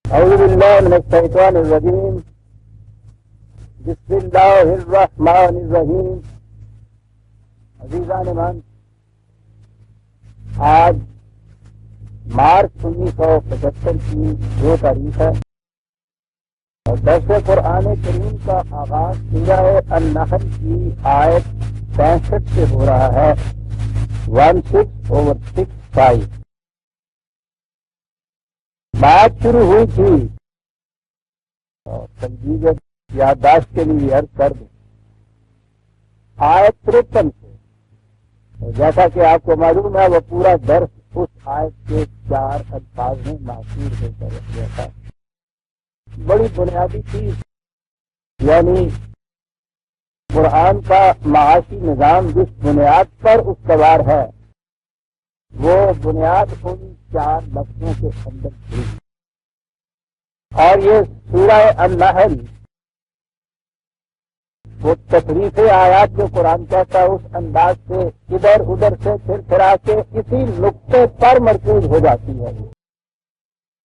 اعوذ باللہ من الشیطان الرجیم بسم اللہ الرحمن الرحیم۔ عزیزان من، آج مارچ 1975 کی 2 تاریخ ہے اور درس قرآن کریم کا آغاز سورہ النحل کی آیت 65 سے ہو رہا ہے، 16/65۔ بات شروع ہوئی تھی اور تنجید یادداشت کے لیے عرض کر دیں آیت 53 سے، اور جیسا کہ آپ کو معلوم ہے وہ پورا درس اس آیت کے 4 الفاظ میں محصور ہو کر رکھ گیا تھا۔ بڑی بنیادی چیز، یعنی قرآن کا معاشی نظام جس بنیاد پر استوار ہے وہ بنیاد ان 4 لفظوں کے اندر تھی، اور یہ سورہ النحل وہ تصریف آیات جو قرآن کہتا ہے اس انداز سے ادھر ادھر سے پھر پھرا کے اسی نقطے پر مرکوز ہو جاتی ہے۔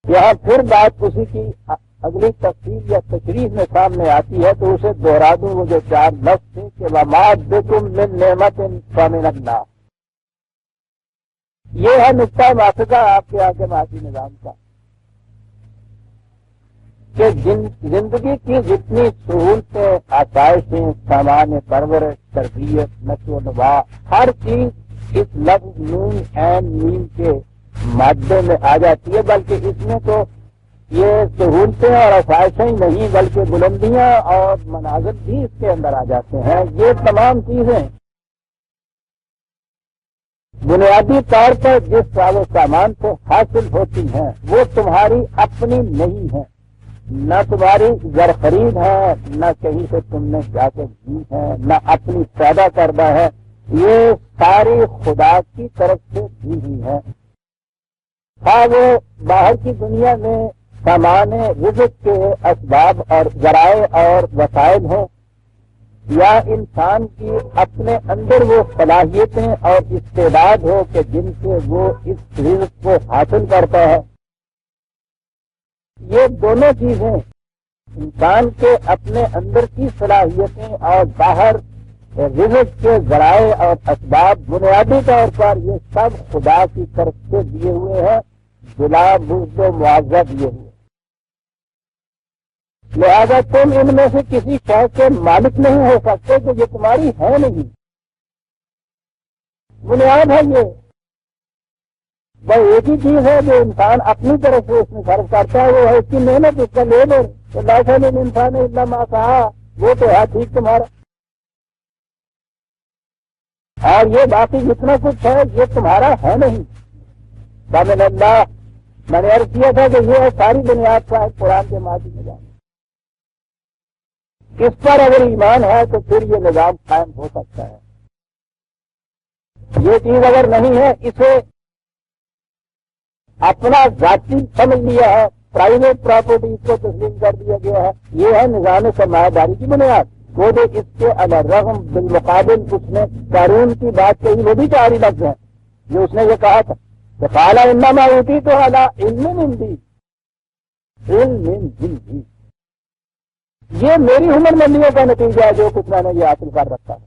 یہاں پھر بات اسی کی اگلی تفصیل یا تشریح میں سامنے آتی ہے، تو اسے دوہرا دوں، وہ جو 4 لفظ تھے کہ وَمَا بِكُم مِّن نِّعْمَةٍ فَمِنَ اللَّهِ۔ یہ ہے نقطہ ماسکہ آپ کے آگے معاشی نظام کا، کہ زندگی کی جتنی سہولتیں، آسائشیں، سامان پرورش، تربیت، نشو و نما، ہر چیز اس لفظ نون عین میم کے مادے میں آ جاتی ہے، بلکہ اس میں تو یہ سہولتیں اور آسائشیں ہی نہیں بلکہ بلندیاں اور مناظر بھی اس کے اندر آ جاتے ہیں۔ یہ تمام چیزیں بنیادی طور پر جس ساز و سامان سے حاصل ہوتی ہیں وہ تمہاری اپنی نہیں ہیں، نہ تمہاری زر خرید ہے، نہ کہیں سے تم نے جا کے دی ہے، نہ اپنی پیدا کردہ ہے، یہ ساری خدا کی طرف سے دی ہوئی ہے۔ ہاں وہ باہر کی دنیا میں سامان رزق کے اسباب اور ذرائع اور وسائل ہوں، یا انسان کی اپنے اندر وہ صلاحیتیں اور استعداد ہو کہ جن سے وہ اس رزق کو حاصل کرتا ہے۔ یہ دونوں چیزیں انسان کے اپنے اندر کی صلاحیتیں اور باہر رزق کے ذرائع اور اسباب بنیادی طور پر یہ سب خدا کی طرف سے دیے ہوئے ہیں، بلا بغض و معاوضہ دیے ہوئے۔ لہذا تم ان میں سے کسی شے کے مالک نہیں ہو سکتے کہ یہ تمہاری ہے نہیں، بنیاد ہے یہ۔ بس ایک ہی چیز ہے جو انسان اپنی طرف سے اس میں صرف کرتا ہے، وہ ہے اس کی محنت، اس کا لیبر۔ تو لائسا میں انسان الا ما سعی، وہ تو ہے ٹھیک تمہارا، اور یہ باقی جتنا کچھ ہے یہ تمہارا ہے نہیں۔ فمن اللہ، میں نے عرض کیا تھا کہ یہ ہے ساری بنیاد کا قرآن کے ماضی نظام۔ اس پر اگر ایمان ہے تو پھر یہ نظام قائم ہو سکتا ہے۔ یہ چیز اگر نہیں ہے، اسے اپنا ذاتی سمجھ لیا ہے، پرائیویٹ پراپرٹی اس کو تسلیم کر دیا گیا ہے، یہ ہے نظام سرمایہ داری کی بنیاد۔ وہ جو اس کے الرغم بالمقابل اس نے قانون کی بات کہی، وہ بھی 4 ہی لفظ ہیں جو اس نے یہ کہا تھا کہ قال انما اوتیت علی علم عندی، علم عندی، یہ میری ہنر مندیوں کا نتیجہ ہے جو کچھ میں نے یہ حاصل کر رکھا ہے۔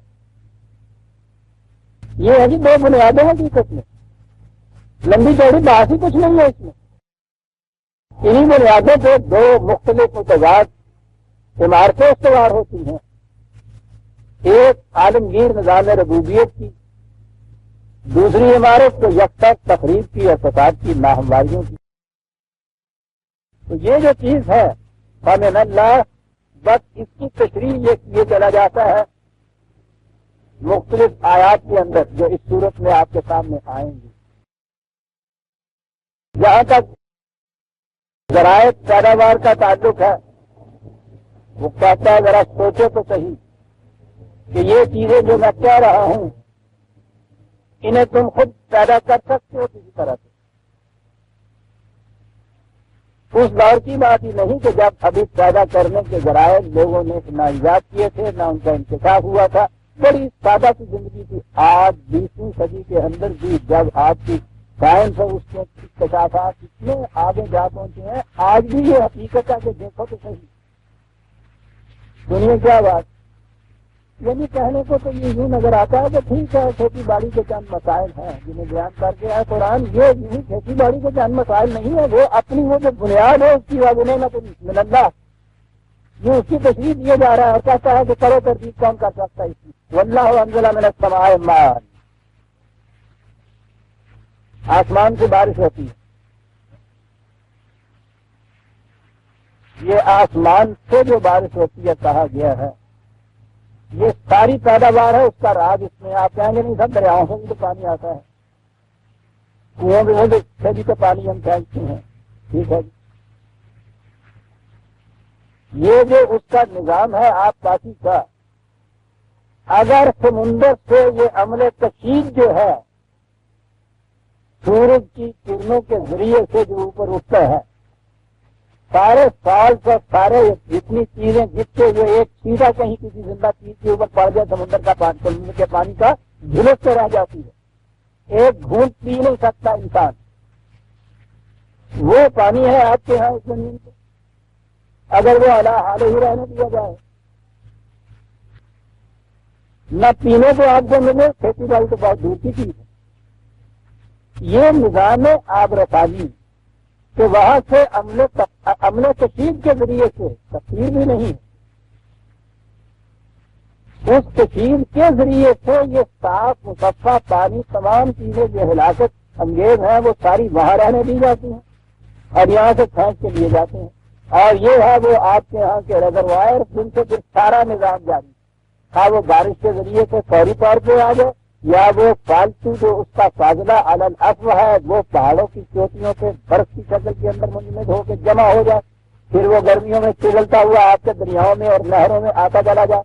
یہ ہے جی 2 بنیادیں ہیں حقیقت میں، لمبی چوڑی بات ہی کچھ نہیں ہے اس میں۔ انہی بنیادوں پہ 2 مختلف متضاد عمارتیں استوار ہوتی ہیں، ایک عالمگیر نظام ربوبیت کی، دوسری عمارت تو یکساں تخریب کی اور فساد کی، ناہمواریوں کی۔ تو یہ جو چیز ہے فمن اللہ، بس اس کی تشریح یہ چلا جاتا ہے مختلف آیات کے اندر جو اس صورت میں آپ کے سامنے آئیں گی۔ جہاں تک ذرائع پیداوار کا تعلق ہے، وہ کہتا ہے ذرا سوچو تو صحیح کہ یہ چیزیں جو میں کہہ رہا ہوں انہیں تم خود پیدا کر سکتے ہو کسی طرح سے۔ اس دور کی بات ہی نہیں کہ جب ابھی پیدا کرنے کے ذرائع لوگوں نے نہ ایجاد کیے تھے، نہ ان کا انکشاف ہوا تھا، بڑی سادہ سی زندگی تھی۔ آج 20ویں صدی کے اندر بھی جب آپ کی سائنس اور اس کے اکتشافات اتنے آگے جا پہنچے ہیں، آج بھی یہ حقیقت ہے کہ دیکھو تو صحیح دنیا کیا بات، یعنی کہنے کو تو یہ یوں نظر آتا ہے کہ ٹھیک ہے کھیتی باڑی کے چند مسائل ہیں جنہیں بیان کر کے ہے قرآن، یہ یوں کھیتی باڑی کے چند مسائل نہیں ہے، وہ اپنی وہ جو بنیاد ہے اس کی وجہ من اللہ، یہ اس کی تشریح دیے جا رہا ہے اور کہتا ہے کہ کرو ترتیب کون کر سکتا ہے اس کی، واللہ انزل من السماء ماء، آسمان سے بارش ہوتی ہے، یہ آسمان سے جو بارش ہوتی ہے کہا گیا ہے، یہ ساری پیداوار ہے، اس کا راز اس میں آپ کہیں گے نہیں سب دریاؤں سے بھی تو پانی آتا ہے، کنویں سے بھی تو پانی ہم پھینکتے ہیں، ٹھیک ہے، یہ جو اس کا نظام ہے آپ پاسی کا، اگر سمندر سے یہ عمل کشید جو ہے سورج کی کرنوں کے ذریعے سے جو اوپر اٹھتا ہے، سارے سال سے سارے جتنی چیزیں جس سے یہ ایک سیدھا کہیں کسی زندہ چیز کے اوپر پڑ جائے سمندر کا پانی، سمندر کے پانی کا جھلس سے رہ جاتی ہے، ایک گھونٹ پی نہیں سکتا انسان، وہ پانی ہے آپ کے ہاں اس زمین پہ، اگر وہ اعلیٰ حال ہی رہنے دیا جائے، نہ پینے کو آپ کو ملے، کھیتی باڑی تو بہت دور کی چیز ہے، یہ نظام آب رسانی کہ وہاں سے عمل کشید کے ذریعے سے تفسیر بھی نہیں، اس کشید کے ذریعے سے یہ صاف مصفا پانی تمام چیزیں جو ہلاکت انگیز ہیں وہ ساری وہاں رہنے دی جاتی ہیں اور یہاں سے کھینچ کے لیے جاتے ہیں، اور یہ ہے وہ آپ کے یہاں کے ریزروائر جن سے پھر سارا نظام جاری، ہاں وہ بارش کے ذریعے سے فوری طور پہ آ جائے یا وہ فالتو جو اس کا فاضلہ علی الافو ہے وہ پہاڑوں کی چوٹیوں پہ برف کی شکل کے اندر منجمد ہو کے جمع ہو جائے، پھر وہ گرمیوں میں پگھلتا ہوا آپ کے دریاؤں میں اور نہروں میں آتا چلا جائے،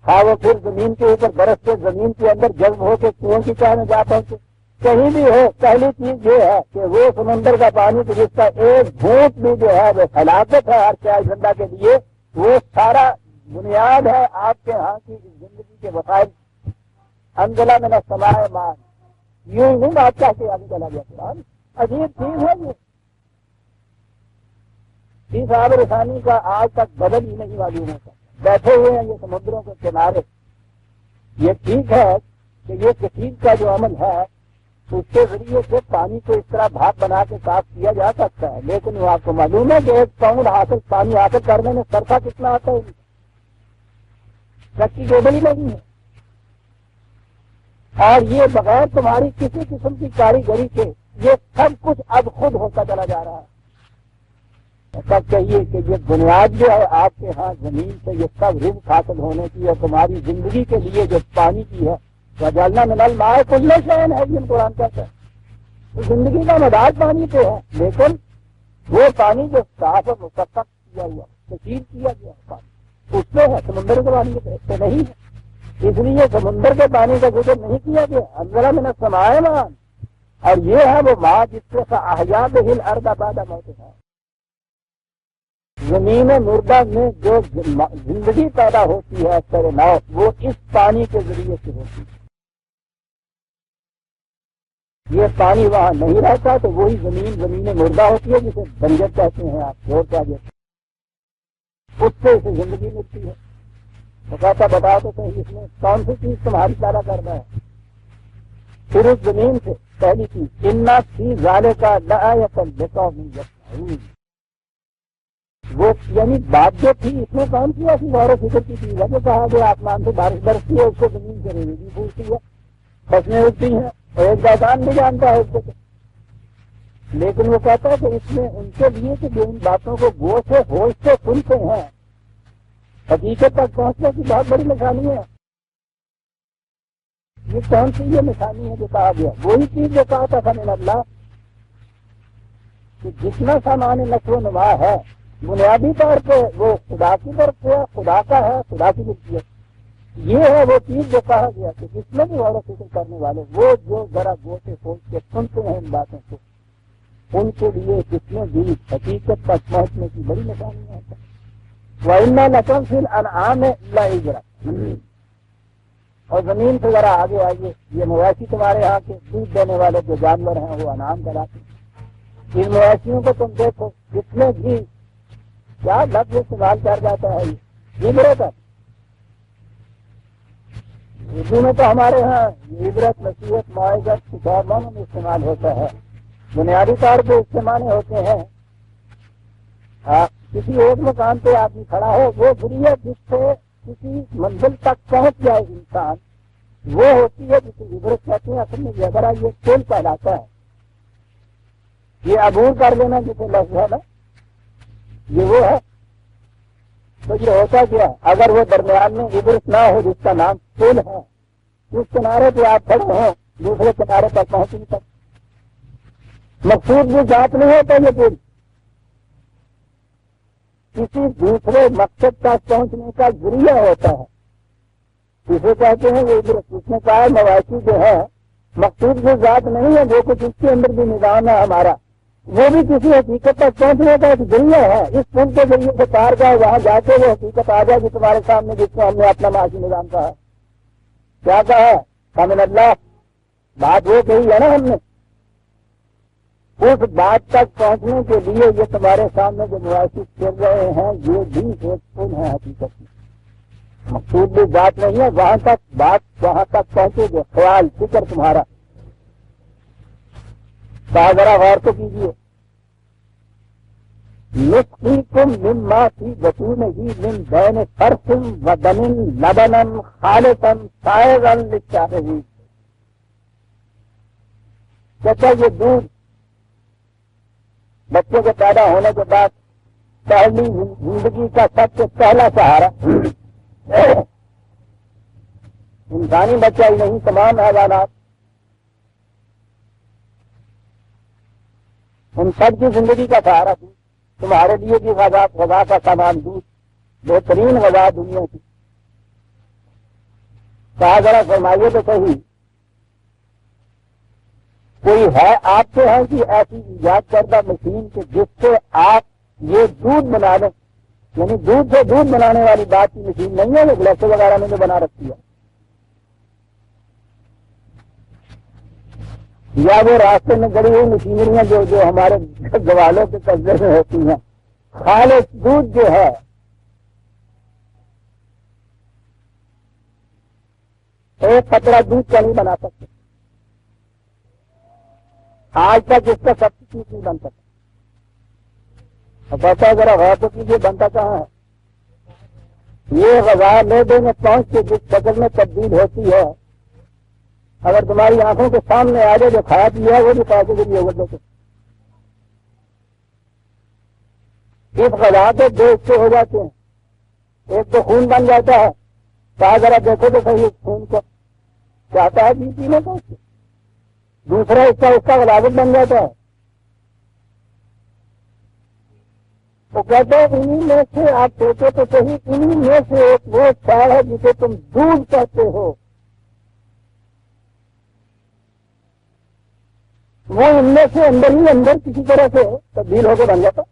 ہاں وہ پھر زمین کے اوپر برف سے زمین کے اندر جذب ہو کے کنویں کی چاہ میں جا پہنچے، کہیں بھی ہو پہلی چیز یہ ہے کہ وہ سمندر کا پانی جس کا ایک گھونٹ بھی جو ہے وہ ہلاکت ہے ہر سیاح زندہ کے لیے، وہ سارا بنیاد ہے آپ کے ہاں کی زندگی کے وسائل، انزل من السماء ماء، یوں ہی بات کہہ کے آگے چلا گیا قرآن، عجیب چیز ہے یہ، اس آب رسانی کا آج تک بدل ہی نہیں معلوم ہوتا، بیٹھے ہوئے ہیں یہ سمندروں کے کنارے، یہ ٹھیک ہے کہ یہ کشید کا جو عمل ہے اس کے ذریعے سے پانی کو اس طرح بھاپ بنا کے صاف کیا جا سکتا ہے، لیکن وہ آپ کو معلوم ہے کہ ایک پاؤنڈ پانی حاصل کرنے میں صرفہ کتنا آتا ہے، چکی ڈوبل ہی نہیں ہے، اور یہ بغیر تمہاری کسی قسم کی کاریگری کے یہ سب کچھ اب خود ہوتا چلا جا رہا ہے، ایسا چاہیے کہ یہ بنیاد جو ہے آپ کے ہاں زمین سے یہ سب رزق حاصل ہونے کی اور تمہاری زندگی کے لیے جو پانی کی ہے وجعلنا من الماء کل شیء حی، قرآن کہتا ہے تو زندگی کا مدار پانی پہ ہے، لیکن وہ پانی جو صاف اور مصفا کیا ہوا تشہیر کیا گیا پانی اس میں ہے، سمندر کے پانی کے پہ نہیں ہے، اس لیے سمندر کے پانی کا ذکر نہیں کیا گیا، انزل من السماء ماء، اور یہ ہے وہ ماء جس سے احیا بہ الارض بعد موتها، زمین مردہ میں جو زندگی پیدا ہوتی ہے اثر نو وہ اس پانی کے ذریعے سے ہوتی ہے، یہ پانی وہاں نہیں رہتا تو وہی زمین مردہ ہوتی ہے جسے بنجر کہتے ہیں آپ، چھوڑ کیا جاتے اس سے اسے زندگی ملتی ہے، تو کہتا بتا تو صحیح اس میں کون سی چیز تمہاری پیدا کرنا ہے، پھر اس زمین سے پہلی چیز انا فی ذالک لآیۃ لقوم یسمعون، وہ یعنی بات جو تھی اس میں کون سی ایسی غور و فکر کی چیز ہے جو کہا گیا آسمان سے بارش برستی ہے اس کو زمین سے ریزی پوچھتی ہے، فصلیں اگتی ہیں اور ایک داستان بھی جانتا ہے اس کو، لیکن وہ کہتا ہے کہ اس میں ان کے لیے کہ جو ان باتوں کو گو سے ہوش سے سنتے ہیں حقیقت تک پہنچنے کی بہت بڑی نشانی ہے، یہ کون سی یہ نشانی ہے جو کہا گیا، وہی چیز جو کہا تھا من اللہ کہ جتنا سامان نشو و نما ہے بنیادی طور پہ وہ خدا کی طرف سے خدا کا ہے، خدا کی ملکیت، یہ ہے وہ چیز جو کہا گیا کہ جس میں بھی غور و فکر کرنے والے وہ جو ذرا غور سے سوچ کے سنتے ہیں ان باتوں کو ان کے لیے جس میں بھی حقیقت تک پہنچنے کی بڑی نشانی ہے، وَإِنَّ لَكُمْ فِي الْأَنْعَامِ لَعِبْرَةً، اور زمین سے ذرا آگے آئیے، یہ مویشی تمہارے یہاں کے دودھ دینے والے جو جانور ہیں وہ انعام کراتے ہیں، ان مویشیوں کو تم دیکھو جس میں بھی کیا لفظ استعمال کر جاتا ہے، یہ عبرت ہے۔ اردو میں تو ہمارے یہاں عبرت، نصیحت، معاذت، کتاب میں استعمال ہوتا ہے، بنیادی طور پہ اس کے معنی ہوتے ہیں کسی ایک مقام پہ آدمی کھڑا ہے، وہ ذریعہ جس سے کسی منزل تک پہنچ جائے انسان، وہ ہوتی ہے جسے عبرت کہتے ہیں۔ اصل میں یہ ذرا یہ کھیل کہلاتا ہے، یہ عبور کر لینا جسے لفظ ہے نا، یہ وہ ہے۔ تو یہ ہوتا کیا، اگر وہ درمیان میں عبرت نہ ہو جس کا نام پل ہے، اس کنارے پہ آپ کھڑے ہوں دوسرے کنارے پر پہنچ نہیں سکتے، مقصود بھی ذات نہیں ہوتا، یہ پل کسی دوسرے مقصد تک پہنچنے کا ذریعہ ہوتا ہے، اسے کہتے ہیں وہ عبرت۔ اس نے کہا مواشی جو ہے مقصود بھی ذات نہیں ہے، جو کچھ اس کے اندر بھی نظام ہے ہمارا، وہ بھی کسی حقیقت تک پہنچنے کا ایک ذریعہ ہے۔ اس پل کے ذریعے سے پار جائے، وہاں جا کے وہ حقیقت آ جائے گی تمہارے سامنے، جس کو ہم نے اپنا معاشی نظام کہا۔ کیا کہا ہے؟ کامن اللہ، بات وہ کہی ہے نا ہم نے، اس بات تک پہنچنے کے لیے یہ تمہارے سامنے جو معاشی چل رہے ہیں یہ بھی ایک پل ہے حقیقت میں، مقصود بھی بات نہیں ہے، وہاں تک بات وہاں تک پہنچے گے، خیال فکر تمہارا۔ ذرا غور تو کیجیے، نسقیکم مما فی بطونہ من بین فرث و دم لبنا خالصا سائغا للشاربین۔ کہتا یہ دودھ بچے کے پیدا ہونے کے بعد پہلی زندگی کا سب سے پہلا سہارا، انسانی بچہ ہی نہیں تمام حیوانات، ان سب کی زندگی کا سہارا دودھ۔ تمہارے لیے بھی غذا کا سامان دودھ، بہترین غذا دنیا کی۔ کہا ذرا فرمائیے تو صحیح، کوئی ہے آپ کے ہیں کہ ایسی ایجاد کردہ مشین کہ جس سے آپ یہ دودھ بنا لیں، یعنی دودھ سے دودھ بنانے والی بات کی مشین نہیں ہے، وہ گلیسے وغیرہ میں جو بنا رکھتی ہے، یا وہ راستے میں گڑی ہوئی مشینریاں جو ہمارے گوالوں کے قبضے میں ہوتی ہیں۔ خالص دودھ جو ہے ایک قطرہ دودھ کا نہیں بنا سکتے، آج تک اس کا سبسٹیٹیوٹ نہیں بن سکتا۔ اب ایسا ذرا غور تو کیجیے بنتا کہاں ہے؟ یہ غذا معدے میں پہنچ کے جس شکل میں تبدیل ہوتی ہے، اگر تمہاری آنکھوں کے سامنے آ جائے جو کھایا پیا وہ بھی پیسے کے لیے ہوگا، اس غذا کے دو حصے ہو جاتے ہیں، ایک تو خون بن جاتا ہے، کہا ذرا دیکھو تو صحیح خون کو چاہتا ہے جی پینے کو، دوسرا حصہ اس کا غلاظت بن جاتا ہے۔ وہ کہتے ہیں انہی میں سے آپ سوچو تو صحیح، انہی میں سے ایک وہ چار ہے جسے تم دودھ کہتے ہو، وہ ان میں سے اندر ہی اندر کسی طرح سے تبدیل ہو کے بن جاتا۔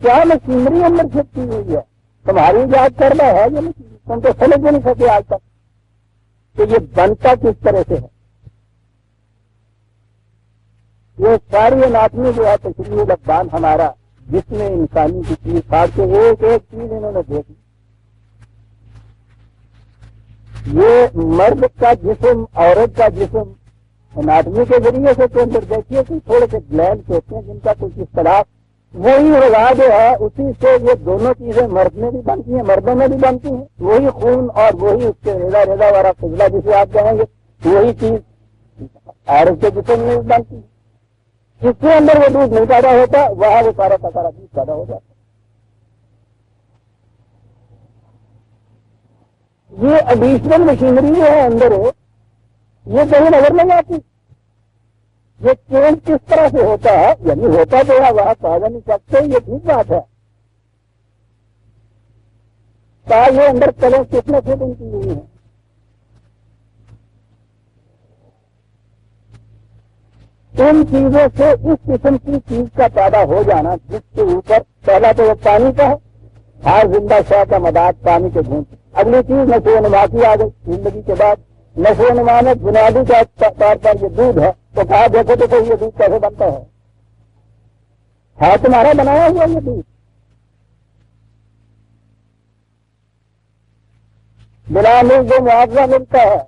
کیا مشینری اندر چھپتی ہوئی ہے، تمہاری یاد کرنا ہے یہ مشین، تم تو سمجھ بھی نہیں سکے آج تک کہ یہ بنتا کس طرح سے ہے۔ یہ ساری اناٹمی جو ہے تشریح الابدان ہمارا، جس میں انسانی کی چیز کھاڑ کے ایک ایک چیز انہوں نے دیکھی۔ یہ مرد کا جسم، عورت کا جسم، اناٹمی کے ذریعے سے تو اندر دیکھیے کہ تھوڑے سے گلینڈ ہوتے ہیں جن کا کچھ اختلاف، وہی غذا جو ہے اسی سے یہ دونوں چیزیں مرد میں بھی بنتی ہیں مردوں میں بھی بنتی ہیں، وہی خون اور وہی اس کے ریزا والا فضلہ جسے آپ کہیں گے، وہی چیز عورت کے جسم میں بھی بنتی ہے۔ جس کے اندر وہ دودھ نہیں پیدا ہوتا وہاں وہ سارا کا سارا دودھ پیدا ہو جاتا۔ یہ ایڈیشنل مشینری جو ہے اندر یہ کہیں نظر نہیں آتی، یہ چینج کس طرح سے ہوتا ہے، یعنی ہوتا تو ہے وہاں کہا نہیں سکتے، یہ ٹھیک بات ہے۔ یہ اندر کلر کتنے فٹنگ کی ہوئی ہیں، ان چیزوں سے اس قسم کی چیز کا پیدا ہو جانا جس کے اوپر پہلا تو وہ پانی کا ہے، ہر زندہ شے کا مداد پانی کے گھونٹ اگلی چیز نشو و نما کی آ گئی زندگی کے بعد. نشو و نما میں بنیادی طور پر یہ دودھ ہے. تو کہا دیکھو تو یہ دودھ کیسے بنتا ہے تمہارا بنایا ہوا یہ دودھ. بلا ملک جو معاوضہ ملتا ہے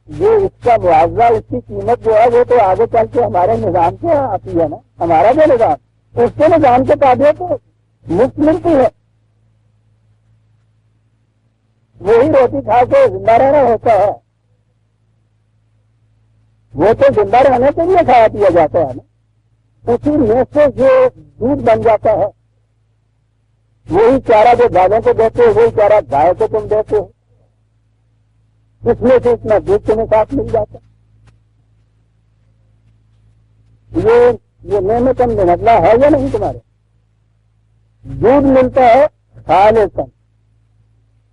جو اس کا معاوضہ اس کی قیمت جو ہے وہ تو آگے چل کے ہمارے نظام سے آتی ہے نا. ہمارا جو نظام اس کے نظام کے تابع تو مفت ملتی ہے. وہی روٹی کھا کے زندہ رہنا ہوتا ہے. وہ تو زندہ رہنے کے لیے کھایا پیا جاتا ہے نا. اسی میں سے جو دودھ بن جاتا ہے وہی چارہ جو گاؤں کو دیتے ہو وہی چارہ گائے کو تم دیتے ہو. اس میں سے اتنا دودھ تمہیں ساتھ مل جاتا. یہ نعمت نمٹنا ہے یا نہیں تمہارے. دودھ ملتا ہے خالصاً.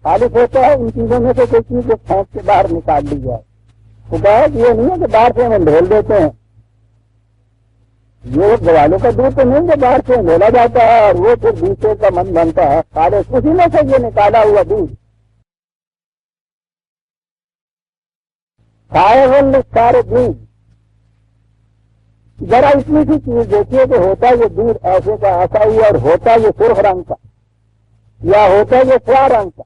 خالص ہوتا ہے ان چیزوں میں سے کوئی چیز جو پھینک کے باہر نکال لی جائے. تو کہا یہ نہیں ہے کہ باہر سے ہم ڈھول دیتے ہیں. یہ گوالوں کا دودھ تو نہیں جو باہر سے ڈھولا جاتا ہے اور وہ پھر دوسرے کا من بنتا ہے. خالص اسی میں سے یہ نکالا ہوا دودھ. سارے دودھ ذرا اتنی سی چیز دیکھیے کہ ہوتا یہ دودھ ایسے کا ایسا ہی اور ہوتا یہ سرخ رنگ کا یا ہوتا یہ سیاہ رنگ کا.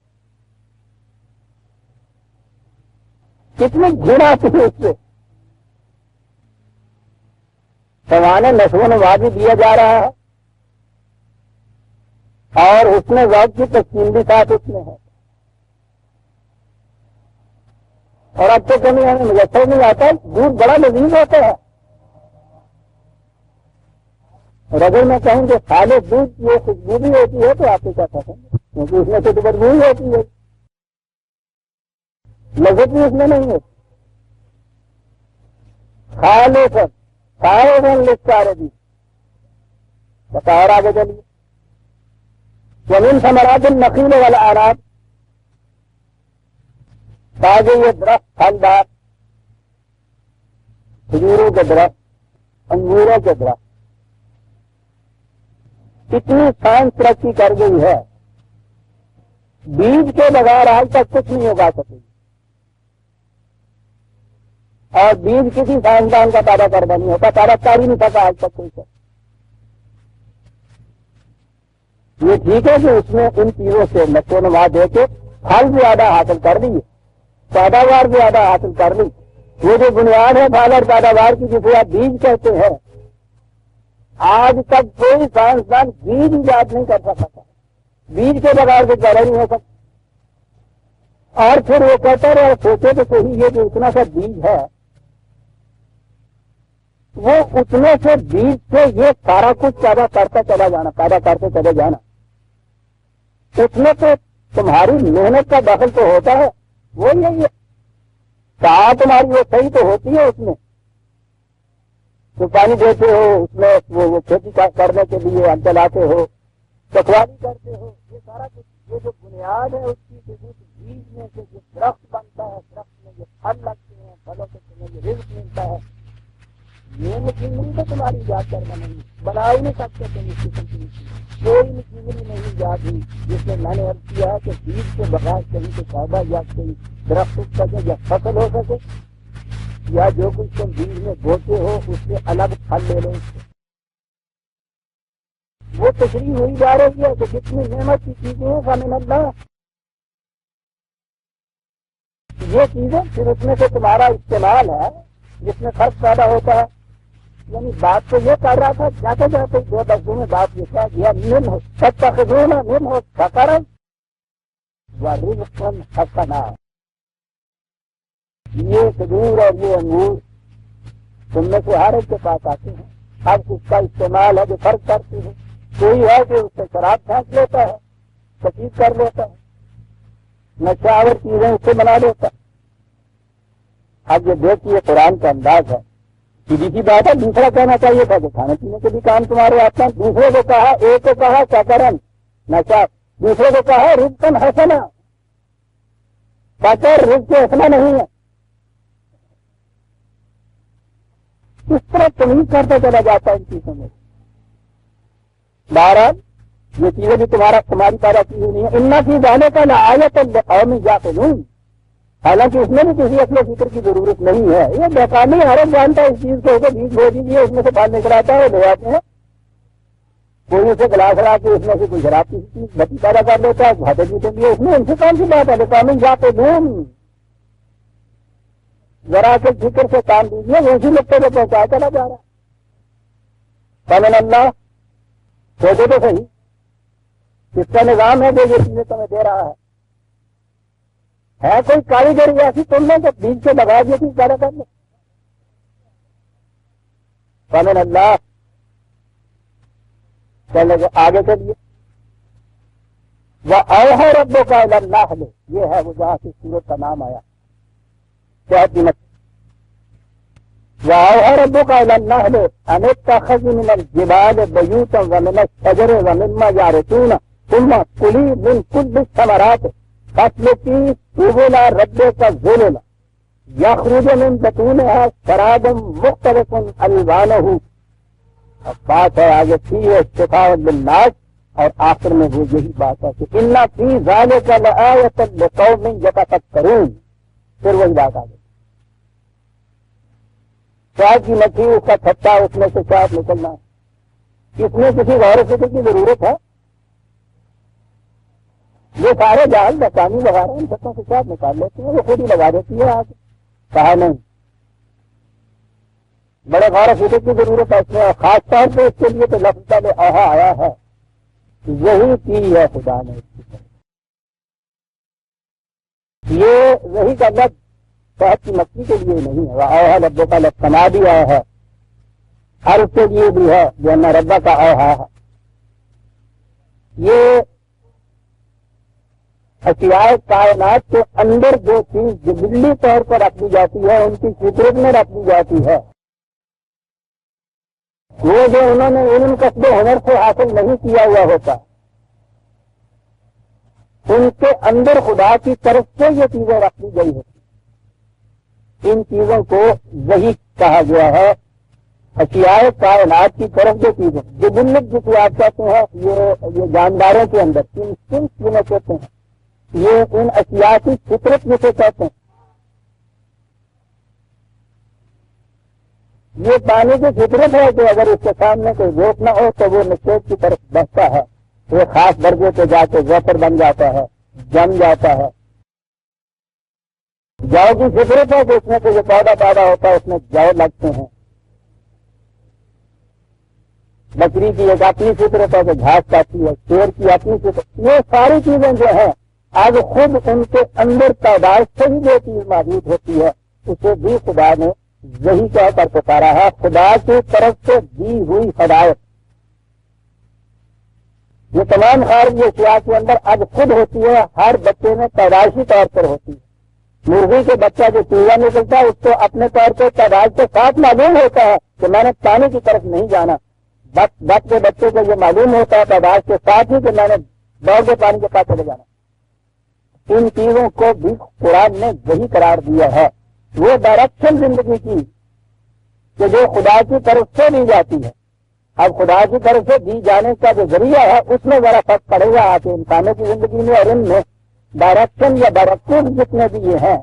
کتنی گھڑ آتی ہے اس سے. سوانے نشو و نما بھی دیا جا رہا ہے اور اس میں ذوق کی تقسیم بھی ساتھ اس میں ہے. اور اب تو کمی ہمیں میسر نہیں آتا. دودھ بڑا لذیذ ہوتا ہے. اور اگر میں کہوں کہ خالص دودھ کی یہ خوشبو بھی ہوتی ہے تو آپ کو کیا پسند ہے کیونکہ اس میں تو بدبو ہی ہوتی ہے. لذت بھی اس میں نہیں ہے. خالص سارے لکھارے بھی بتا. آگے چلیے. زمین ثمرات النخیل والعناب تاکہ یہ درخت پھلدار کھجوروں کے درخت انگوروں کے درخت. اتنی سائنس ترقی کر گئی ہے بیج کے بغیر آج تک کچھ نہیں اگا سکے. اور بیج کسی سائنسدان کا پیدا کرنا نہیں ہوتا. پیدا کر ہی نہیں سکا آج تک کوئی. یہ ٹھیک ہے کہ اس میں ان چیزوں سے نشو و نما دے کے پھل زیادہ حاصل کر لی پیداوار زیادہ حاصل کر لی. وہ جو بنیاد ہے پھل اور پیداوار کی جسے آپ بیج کہتے ہیں آج تک کوئی سائنسدان بیج ایجاد نہیں کر سکتا. بیج کے بغیر تو پیدا نہیں ہو سکتا. اور پھر وہ کہتے رہے سوچے تو صحیح یہ جو اتنا سا بیج ہے وہ اتنے سے بیج سے یہ سارا کچھ پیدا کرتے چلے جانا. اس میں تو تمہاری محنت کا دخل تو ہوتا ہے. وہ یہی ہے کہاں تمہاری وہ صحیح تو ہوتی ہے. اس میں تو پانی دیتے ہو اس میں وہ کھیتی کرنے کے لیے ہم چلاتے ہو پٹواری کرتے ہو. یہ سارا کچھ یہ جو بنیاد ہے اس کی بیج میں سے جو درخت بنتا ہے درخت میں جو پھل لگتے ہیں پھلوں سے تمہیں جو رزق ملتا ہے یہ مشینری تو تمہاری ایجاد کرنا نہیں. بنا ہی نہیں سکتے تم اس قسم کی کوئی مشینری نہیں ایجاد ہوئی جس میں نے عرض کیا ہے کہ بیج کے بغیر کہیں سے پودا یا کہیں درخت اگ سکے یا فصل ہو سکے یا جو کچھ تم بیج میں بوتے ہو اس سے الگ پھل لے لو. وہ تشریح ہوئی جا رہی ہے کہ جتنی نعمت کی چیزیں ہیں فمن اللہ یہ چیزیں پھر اس میں سے تمہارا استعمال ہے جس میں فرق پیدا ہوتا ہے. یعنی بات تو یہ کر رہا تھا جاتے جاتے دو لفظوں میں بات یہ کہا گیا من ہو سب کا خزون من ہو سکر ورزقن حسنا. یہ کھجور اور یہ انگور تم میں سے ہر ایک کے پاس آتے ہیں. اب اس کا استعمال ہے جو فرق کرتی ہے. کوئی ہے کہ اس سے شراب پھینک لیتا ہے تقسیم کر لیتا ہے نشاور چیزیں اس سے بنا لیتا ہے. اب یہ دیکھیے قرآن کا انداز ہے. سیدھی سی بات ہے. دوسرا کہنا چاہیے تھا کہ کھانے پینے کے بھی کام تمہارے آتے ہیں. دوسرے کو کہا ایک کو کہا سکرن نشا دوسرے کو کہا رزقن حسنا. سکر رزق حسنا نہیں ہے. اس طرح تمیز کرتا چلا جاتا ہے ان چیزوں میں. بہرحال یہ چیزیں بھی تمہاری پیدا کی ہوئی نہیں ہے. ان فی ذالک لآیۃ لقوم یعقلون. حالانکہ اس میں بھی کسی عقل و فکر کی ضرورت نہیں ہے. یہ بیکانی عرب جانتا ہے اس چیز کو بیج بو دیجیے, اس میں سے باہر نکل آتا ہے, لے آتے ہیں. کوئی اسے گلاس لا کے اس میں سے کوئی شراب کی چیز بتی پیدا کر لیتا ہے, گھاٹے پیتے بھی اس میں ان سے کون سی بات ہے. لقوم یعقلون. ذرا کے فکر سے کام دیجیے, وہ اسی نقطے پہ پہنچا چلا جا رہا ہے. فمن اللہ سوچو تو صحیح, اس کا نظام ہے جو یہ چیزیں تمہیں دے رہا ہے کوئی کاریگری ایسی تم نے تو بیج سے لگا دیا چیز پیدا کر لو. فمن اللہ چلے گئے آگے چلیے. وہ اوحى ربك الى النحل, یہ ہے وہ جہاں سے سورت کا نام آیا. وَأَوْحَىٰ رَبُّكَ إِلَى النَّحْلِ أَنِ اتَّخِذِي مِنَ الْجِبَالِ بُيُوتًا وَمِنَ الشَّجَرِ وَمِمَّا يَعْرِشُونَ ثُمَّ كُلِي مِنْ كُلِّ الثَّمَرَاتِ فَاسْلُكِي سُبُلَ رَبِّكَ ذُلُلًا يَخْرُجُ مِنْ بُطُونِهَا شَرَابٌ مُخْتَلِفٌ أَلْوَانُهُ. اب بات ہے آگے فِيهِ شِفَاءٌ لِلنَّاسِ, اور آخر میں وہ یہی بات ہے کہ إِنَّ فِي ذَلِكَ لَآيَةً لِقَوْمٍ يَتَفَكَّرُونَ. پھر وہی بات آ گئی. چائے کی مچھلی, اس کا چھٹا, اس میں سے چائے نکلنا, اس میں کسی غور و فکر کی ضرورت ہے؟ یہ سارے جال پانی لگا رہے ہیں, ان چھتوں سے چائے نکال لیتے ہیں, وہ خود ہی لگا دیتی ہے. آج کہا نہیں, بڑے غور و فکر کی ضرورت ہے اس میں, اور خاص طور پہ اس کے لیے تو لفظ پہلے آہا آیا ہے. یہی کی ہے خدا نے اس کی طرف. یہ وہی کا لفظ صحت کی مچھلی کے لیے نہیں ہے. اوہا ربوں کا لفظ سنا بھی آیا ہے, ہر اس کے لیے بھی ہے جو نہ ربا کا اوہا ہے. یہ اشیاء کائنات کے اندر جو چیز جبلی طور پر رکھ دی جاتی ہے, ان کی فطرت میں رکھ دی جاتی ہے, وہ جو انہوں نے علم کسب و ہنر سے حاصل نہیں کیا ہوا ہوتا, ان کے اندر خدا کی طرف سے یہ چیزیں رکھ دی گئی ہوتی. ان چیزوں کو وہی کہا گیا ہے. اشیاء کائنات کی طرف جو چیزیں جبلت جسے آپ کہتے ہیں, یہ جانداروں کے اندر انسٹنکٹ جنہیں کہتے ہیں, یہ ان اشیاء کی فطرت جسے کہتے ہیں. یہ پانی کی فطرت ہے کہ اگر اس کے سامنے کوئی روک نہ ہو تو وہ نشیب کی طرف بڑھتا ہے, وہ خاص درجے پہ جا کے زیفر بن جاتا ہے, جم جاتا ہے. جاؤ کی فطرت ہے کہ اس میں سے جو پودا پیدا ہوتا ہے اس میں جاؤ لگتے ہیں. بکری کی ایک اپنی فطرت ہے کہ گھاس کھاتی ہے, شیر کی اپنی فطرت. یہ ساری چیزیں جو ہیں آج خود ان کے اندر پیدائش سے ہی جو چیز موجود ہوتی ہے, اسے بھی خدا نے وہی کہہ کر پکارا ہے, خدا کی طرف سے دی ہوئی ہدایت. یہ تمام خارجی اشیاء کے اندر اب خود ہوتی ہے, ہر بچے میں پیدائشی طور پر ہوتی ہے. مرغی کے بچہ جو چوہا نکلتا ہے اس کو اپنے طور پہ پیدائش کے ساتھ معلوم ہوتا ہے کہ میں نے پانی کی طرف نہیں جانا. بچ کے بچے کو یہ معلوم ہوتا ہے پیدائش کے ساتھ ہی کہ میں نے دوڑ کے پانی کے پاس چلے جانا. ان چیزوں کو بھی قرآن نے وہی قرار دیا ہے. وہ ڈائریکشن زندگی کی کہ جو خدا کی طرف سے دی جاتی ہے. اب خدا کی طرف سے دی جانے کا جو ذریعہ ہے اس میں ذرا فرق پڑے گا آپ انسانوں کی زندگی میں, اور ان میں ڈائریکشن یا ڈائریکٹیو جتنے بھی یہ ہیں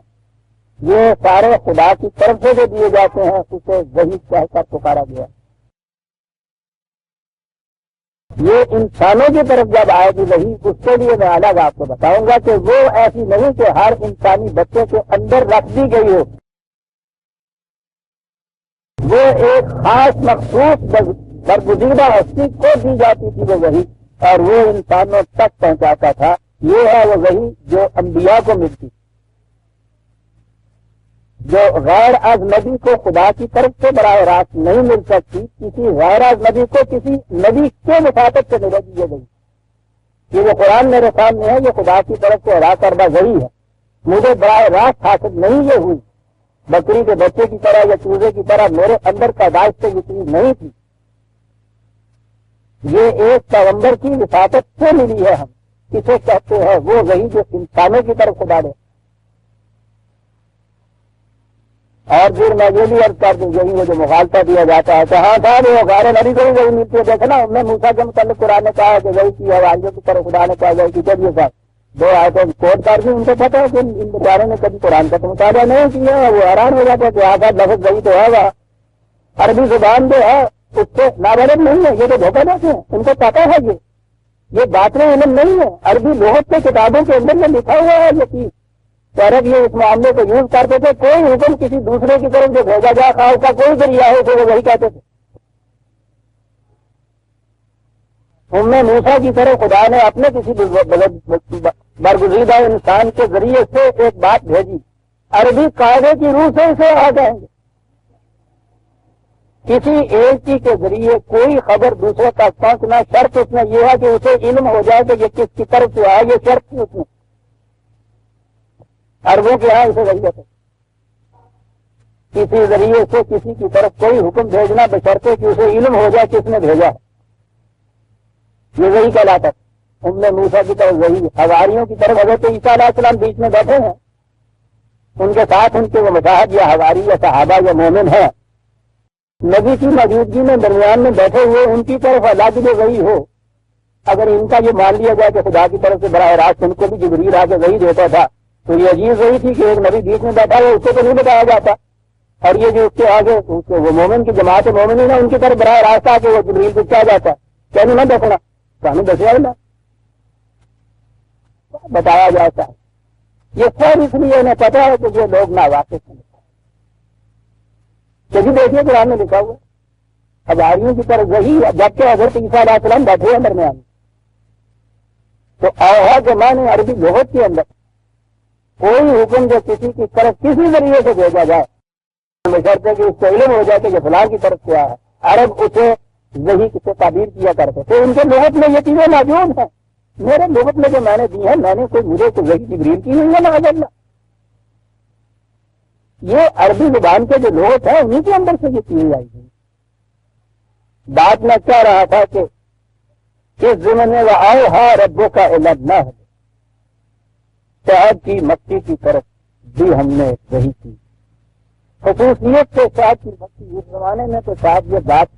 یہ سارے خدا کی طرف سے جو دیے جاتے ہیں, اسے وہی کہہ کر پکارا گیا. یہ انسانوں کی طرف جب آئے گی وہی, اس کے لیے میں الگ آپ کو بتاؤں گا کہ وہ ایسی نہیں کہ ہر انسانی بچے کے اندر رکھ دی گئی ہو. وہ ایک خاص مخصوص برگزیدہ ہستی کو دی جاتی تھی وہ وہی, اور وہ انسانوں تک پہنچاتا تھا. یہ ہے وہ وہی جو انبیاء کو ملتی, جو غیر اجنبی کو خدا کی طرف سے براہ راست نہیں مل سکتی. کسی غیر اجنبی کو کسی نبی کے مخاطب سے ملے دی گئی. یہ جو قرآن میرے سامنے ہے یہ خدا کی طرف سے ادا کردہ وہی ہے. مجھے براہ راست حاصل نہیں یہ ہوئی, بکری کے بچے کی طرح یا چوزے کی طرح میرے اندر پیدائش سے یہ چیز نہیں تھی. یہ ایک پیغمبر کی وساطت سے ملی ہے. ہم کسے کہتے ہیں؟ وہ وہی جو انسانوں کی طرف خدا نے. اور پھر میں یہ بھی عرض کر دوں یہی وہ جو مغالطہ دیا جاتا ہے کہ ہاں صاحب وہ غیر نبی کو وہی ملتی ہے. دیکھنا میں موسیٰ کے متعلق قرآن نے کہا کہ وہی کی حواریوں کی طرف خدا نے کہا وہی کی. چلیے صاحب 2 آیتیں کوٹ کر دی. ان کو پتا ہے کہ ان بیچاروں نے کبھی قرآن کا تو مطالعہ نہیں کیا. وہ حیران ہو جاتا ہے کہ آگا لفظ وہی تو ہے وہ عربی زبان جو ہے اس سے نابلد نہیں ہے. یہ تو دھوکہ دیتے ہیں. ان کو پتا ہے یہ بات میں علم نہیں ہے. عربی لغت کے کتابوں کے اندر میں لکھا ہوا ہے یہ چیز. تو عرب یہ اس معاملے کو یوز کرتے تھے. کوئی حکم کسی دوسرے کی طرف جو بھیجا جائے خواہ اس کا کوئی ذریعہ ہے تو وہ وہی کہتے تھے. موسیٰ کی طرح خدا نے اپنے کسی برگزیدہ انسان کے ذریعے سے ایک بات بھیجی. عربی قاعدے کی روح سے اسے آ جائیں گے. کسی ایک ہی کے ذریعے کوئی خبر دوسرے تک پہنچنا شرط اس میں یہ ہے کہ اسے علم ہو جائے کہ یہ کس کی طرف سے آئے. یہ شرط تھی اس میں. عربوں کے یہاں اسے ذریعہ تھا کسی ذریعے سے کسی کی طرف کوئی حکم بھیجنا بشرطے کہ اسے علم ہو جائے کس نے بھیجا. یہ وہی کہلاتا ہے. موسیٰ کی طرف وہی حواریوں کی طرف حضرت عیسیٰ علیہ السلام بیچ میں بیٹھے ہیں. ان کے ساتھ ان کے وہ مشاہد یا حواری یا صحابہ یا مومن ہیں. نبی کی موجودگی میں درمیان میں بیٹھے ہوئے ان کی طرف الگ جو وہی ہو. اگر ان کا یہ مان لیا جائے کہ خدا کی طرف سے براہ راست ان کو بھی جبریل آ کے وہی دیتا تھا تو یہ عجیب وہی تھی کہ ایک نبی بیچ میں بیٹھا ہوا اس کو تو نہیں بتایا جاتا. اور یہ جو اس کے آگے وہ مومن کی جماعت مومنین ہے ان کی طرف براہ راست آ کے وہ جبریل کو کیا جاتا ہے کیا نہ دیکھنا کہانی دسیا نا بتایا جاتا ہے. یہ سب اس لیے انہیں پتا ہے کہ یہ لوگ ناواقف ہیں. جبھی دیکھیے قرآن میں لکھا ہوا حواریوں کی طرف وہی جبکہ حضرت عیسیٰ علیہ السلام بیٹھے ہیں درمیان. تو اوہا کے معنی عربی لغت کے اندر کوئی حکم جو کسی کی طرف کسی ذریعے سے بھیجا جائے بشرطے کہ اس کو علم ہو جائے کہ یہ فلاں کی طرف سے آیا. عرب اسے وہی سے تعبیر کیا کرتے تھے. ان کے لغت میں یہ چیزیں موجود ہیں. میرے لغت میں جو میں نے دی ہے میں نے کوئی مجھے تو وہی جبریل کی ہوئی ہے معاذ اللہ. یہ عربی زبان کے جو لغت ہیں انہیں کے اندر سے یہ چیزیں آئی ہیں. بات میں کہہ رہا تھا کہ اس زمانے میں آؤ ہاں ربوں کا علم نہ ہے. شہد کی مکھی کی طرف بھی ہم نے وہی کی. خصوصیت سے شہد کی مکھی اس زمانے میں تو شاید یہ بات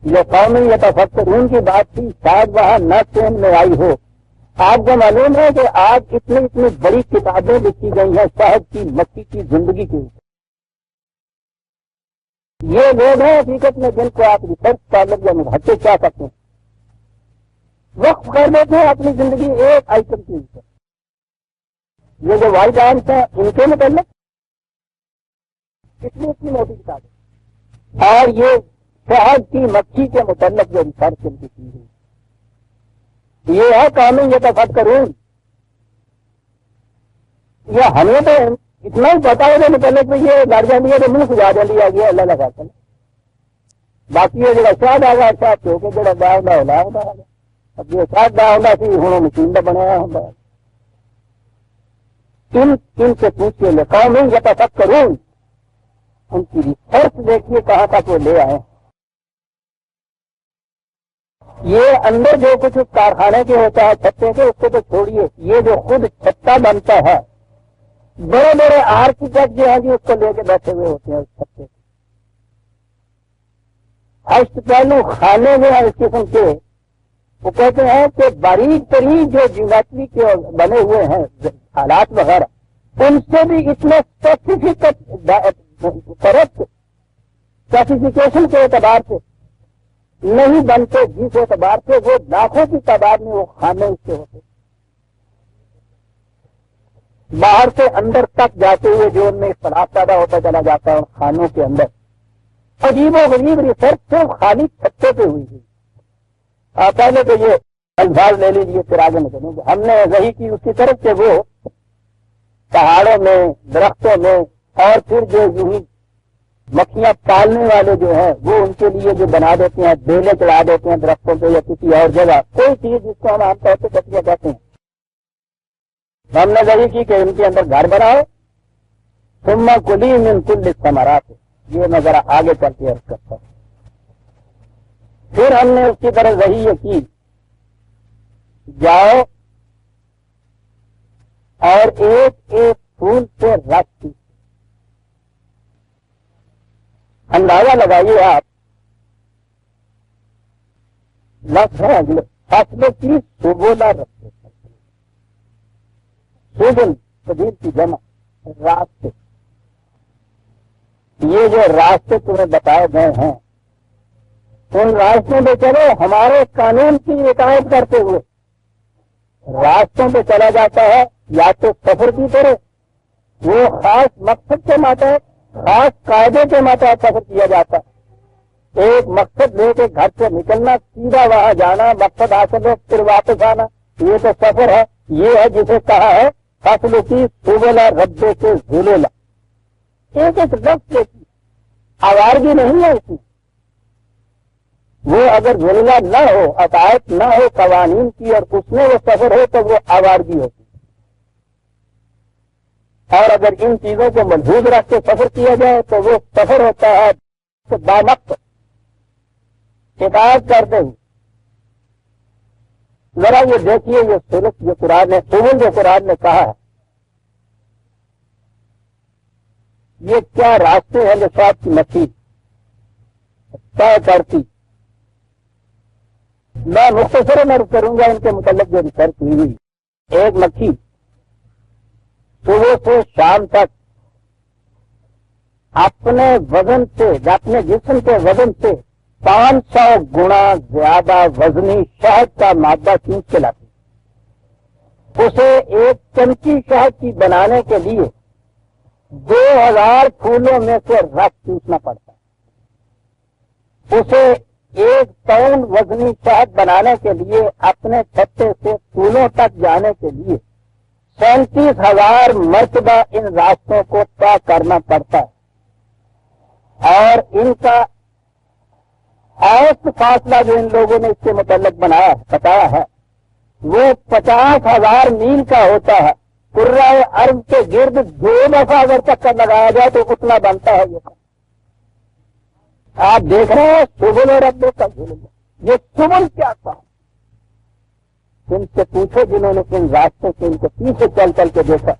یہ قومی یا تفکرون کی بات تھی شاید وہاں نہ سین میں آئی ہو. آپ کو معلوم ہے کہ آج اتنی بڑی کتابیں لکھی گئی ہیں شہد کی مکھی کی زندگی کے اوپر. یہ لوگ ہیں حقیقت میں جن کو آپ ریسرچ طالب یا محقق کیا سکتے ہیں. وقف کر دیتے ہیں اپنی زندگی ایک آئٹم کے اوپر. یہ جو وائٹ آرمس ہیں ان کے متعلق اتنی موٹی کتابیں اور یہ شہد کی مکھی کے متعلق جو ریسرچ ان کی کی ہے یہ ہے قانون یہ تفکرون. یہ ہمیں تو اتنا ہی پتا ہے متعلق میں یہ لڑ جاتی ہے تو منہ سجا جاتی ہے یہ اللہ لگا کر. باقی یہ جڑا شاید آ گیا شاید تو کہ جڑا دا ہوتا ہے لاؤ دا اب یہ شاید دا ہوتا سی ہوں مشین کا بنایا ہوں. ان سے پوچھے لے قانون یہ تفکرون ان کی ریسرچ دیکھیے کہاں تک وہ لے آئے. یہ اندر جو کچھ کارخانے کے ہوتا ہے چھتے کے اس کو تو چھوڑیے. یہ جو خود چھتا بنتا ہے بڑے بڑے آرکیٹیکٹ جو ہیں جی اس کو لے کے بیٹھے ہوئے ہوتے ہیں اس چھتے. ہشت پہلو خانے میں ہیں اس قسم کے. وہ کہتے ہیں کہ باریک ترین جو جیومیٹری کے بنے ہوئے ہیں حالات وغیرہ ان سے بھی اتنے اسپیسیفک اسپیسیفکیشن کے اعتبار سے نہیں بنتے جس اعتبار سے وہ لاکھوں کی تعداد میں وہ خانے اس کے ہوتے. باہر سے اندر تک جاتے ہوئے جو ان میں اختلاف پیدا ہوتا چلا جاتا ہے ان خانوں کے اندر. عجیب و غریب ریسرچ سے خالی چھتے پہ ہوئی تھی. پہلے تو یہ الفاظ لے لیجیے پھر آگے میں چلیں گے. ہم نے وہی کی اس کی طرف سے وہ پہاڑوں میں درختوں میں اور پھر جو یوں ہی مکھیاں پالنے والے جو ہیں وہ ان کے لیے جو بنا دیتے ہیں بیلے چڑھا دیتے ہیں درختوں پہ یا کسی اور جگہ کوئی چیز جس کو ہم عام طور پہ کٹیا کہتے ہیں. ہم نے وہی کی کہ ان کے اندر گھر بناؤ ثم کلی من کل الثمرات. یہ میں ذرا آگے چل کے عرض کرتا ہوں. پھر ہم نے اس کی طرف وہی یہ کی جاؤ اور ایک ایک پھول سے رس کی. اندازہ لگائیے آپ، لفظ ہے اگلے فاصلے کی سبولا رکھتے، سبل سبیل کی جمع راستے، یہ جو راستے تمہیں بتائے گئے ہیں ان راستوں پہ چلو ہمارے قانون کی اطاعت کرتے ہوئے۔ راستوں پہ چلا جاتا ہے یا تو سفر کی طرح، وہ خاص مقصد کے ماتحت خاص قاعدے کے ماتحت سفر کیا جاتا ہے، ایک مقصد لے کے گھر سے نکلنا، سیدھا وہاں جانا، مقصد حاصل ہو پھر واپس آنا، یہ تو سفر ہے۔ یہ ہے جسے کہا ہے فصل کی سبلا ربے کے ذلیلا، ایک ایک لفظ کی آوارگی نہیں ہے اس میں، وہ اگر ذلیلا نہ ہو، اطاعت نہ ہو قوانین کی اور اس میں وہ سفر ہو تو وہ آوارگی ہوتی، اور اگر ان چیزوں کو ملحوظ رکھ کے سفر کیا جائے تو وہ سفر ہوتا ہے بامقصد اطاعت کرتے ہوئے۔ ذرا یہ دیکھیے یہ سلک جو قرآن نے سبل جو قرآن نے کہا ہے، یہ کیا راستے ہیں جو صاحب کی مچھی طے کرتی۔ میں مختصراً عرض کروں گا ان کے متعلق جو ریسرچ ہوئی، ایک مکھی صبح سے شام تک اپنے وزن سے، اپنے جسم کے وزن سے 500 گنا زیادہ وزنی شہد کا مادہ چوس کے لاتی، اسے ایک چمچی شہد کی بنانے کے لیے 2000 پھولوں میں سے رس چوسنا پڑتا ہے، اسے 1 پاؤنڈ وزنی شہد بنانے کے لیے اپنے چھتے سے پھولوں تک جانے کے لیے 37,000 مرتبہ ان راستوں کو طے کرنا پڑتا ہے، اور ان کا اوسط فاصلہ جو ان لوگوں نے اس کے متعلق بتایا ہے وہ 50,000 میل کا ہوتا ہے۔ قرہ ارض کے گرد 2 دفعہ اگر چکر لگایا جائے تو اتنا بنتا ہے یہ۔ آپ دیکھ رہے ہیں سبل اور ربے کا ظلم، یہ سبل کیا تھا؟ ان سے پوچھو جنہوں نے ان راستوں سے ان کے پیچھے چل چل کے دیکھا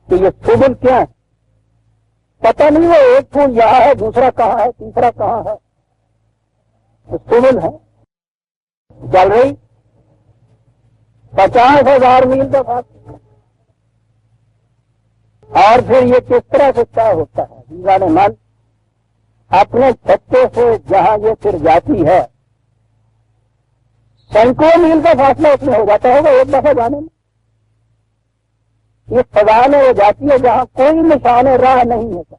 کہ یہ سبل کیا ہے، پتہ نہیں وہ ایک پھول یہاں ہے، دوسرا کہاں ہے، تیسرا کہاں ہے، سبل ہے چل رہی 50,000 میل کا فاصلہ۔ اور پھر یہ کس طرح سے طے ہوتا ہے؟ عزیزان من، اپنے چھتے سے جہاں یہ پھر جاتی ہے سینکڑوں میل کا فاصلہ اس میں ہو جاتا ہوگا ایک دفعہ جانے میں۔ اس فضا میں وہ جاتی ہے جہاں کوئی نشان راہ نہیں ہوتا،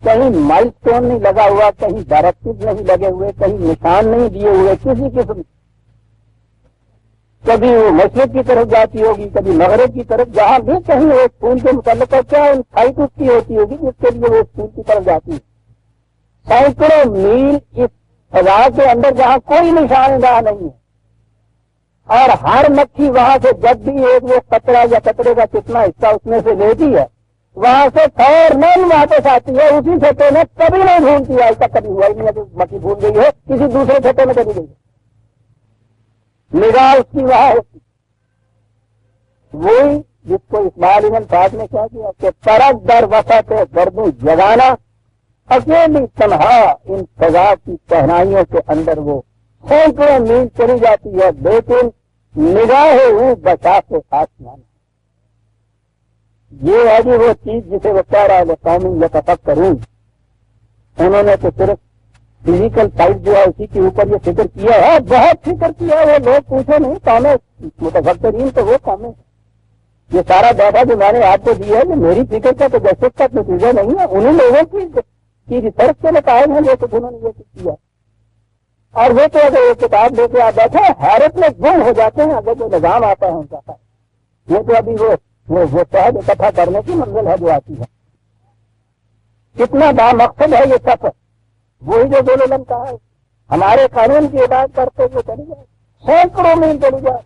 کہیں مائل سٹون نہیں لگا ہوا، کہیں ڈائریکٹیو نہیں لگے ہوئے، کہیں نشان نہیں دیے ہوئے کسی قسم۔ کبھی وہ مشرق کی طرف جاتی ہوگی، کبھی مغرب کی طرف، جہاں بھی کہیں ایک پھول کے متعلق کیا سائٹ اس کی ہوتی ہوگی جس کے لیے وہ اس پھول کی طرف جاتی ہے۔ سینکڑوں میل اس فضا کے اندر جہاں کوئی نشان راہ نہیں ہے، اور ہر مکھی وہاں سے جب بھی ایک وہ قطرہ یا قطرے کا کتنا حصہ اس میں سے لیتی ہے وہاں سے فوراً واپس آتی ہے، اسی چھتے میں کبھی نہیں ڈھونڈتی ہے، آج تک کبھی ہوا ہی نہیں ہے کہ مکھی بھول گئی ہے کسی دوسرے چھتے میں چلی گئی ہے، نگاہ اس کی وہاں ہوتی۔ وہی جس کو اقبال ابن صاحب نے کہا کیا کہ پرت در وسط گردوں جگانا، اکیلی تنہا ان فضا کی تہنائیوں کے اندر وہ سینکڑوں میل چلی جاتی ہے، لیکن نگاہ ہوں بچا کے آسمان۔ یہ ہے جی وہ چیز جسے وہ کہہ رہا ہے قومی یتفکرون، انہوں نے تو صرف فزیکل سائٹ جو ہے اسی کے اوپر یہ فکر کیا ہے، بہت فکر کیا ہے، وہ لوگ پوچھے نہیں، قومیں متفکرین تو وہ قومیں، یہ سارا ڈیٹا جو میں نے آپ کو دیا ہے یہ میری فکر کا تو جیسے کا نتیجہ نہیں ہے، انہیں لوگوں کی ریسرچ کے نتائج ہیں جو انہوں نے یہ کیا، اور وہ تو اگر یہ کتاب لے کے آپ بیٹھے حیرت میں گم ہو جاتے ہیں اگر جو نظام آتا ہے ان کا۔ یہ تو ابھی وہ شہد اکٹھا کرنے کی منزل ہے جو آتی ہے، کتنا بامقصد ہے یہ سفر۔ وہی جو دولن کہا ہے ہمارے قانون کی اطاعت کرتے ہوئے چلی جائے، سینکڑوں میل چلی جائے،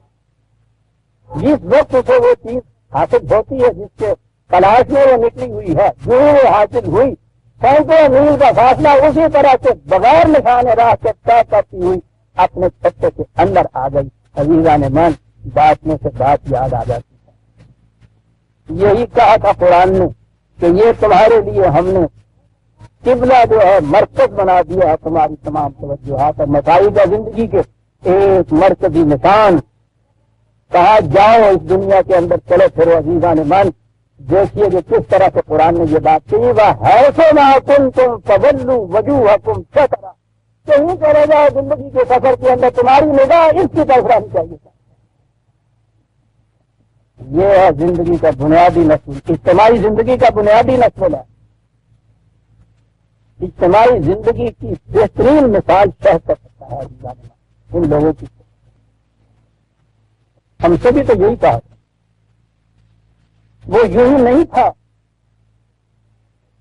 جس وقت اسے وہ چیز حاصل ہوتی ہے جس کے تلاش میں وہ نکلی ہوئی ہے، جو وہ حاصل ہوئی سینکڑوں میل کا فاصلہ اسی طرح سے بغیر نشان راہ کے طے کرتی ہوئی اپنے چھتے کے اندر آ گئی۔ عزیزان من، بات میں سے بات یاد آ جاتی ہے، یہی کہا تھا قرآن نے کہ یہ تمہارے لیے ہم نے قبلہ جو ہے مرکز بنا دیا ہے تمہاری تمام توجہات اور مسائل کا زندگی کے ایک مرکزی نشان. کہا جاؤ اس دنیا کے اندر چلے پھرو عزیزان من. دیکھیے کہ کس طرح سے قرآن نے یہ بات کہی. وہ ہے نہ تم فولو وجوہکم شطرہ. کہیں چلے جاؤ زندگی کے سفر کے اندر تمہاری نگاہ اس کی طرف رہنی چاہیے. یہ ہے زندگی کا بنیادی نسل. اجتماعی زندگی کا بنیادی نسل ہے. اجتماعی زندگی کی بہترین مثال شہ کر سکتا ہے ان لوگوں کی. ہم سے بھی تو یہی کہا تھا. وہ یوں ہی نہیں تھا.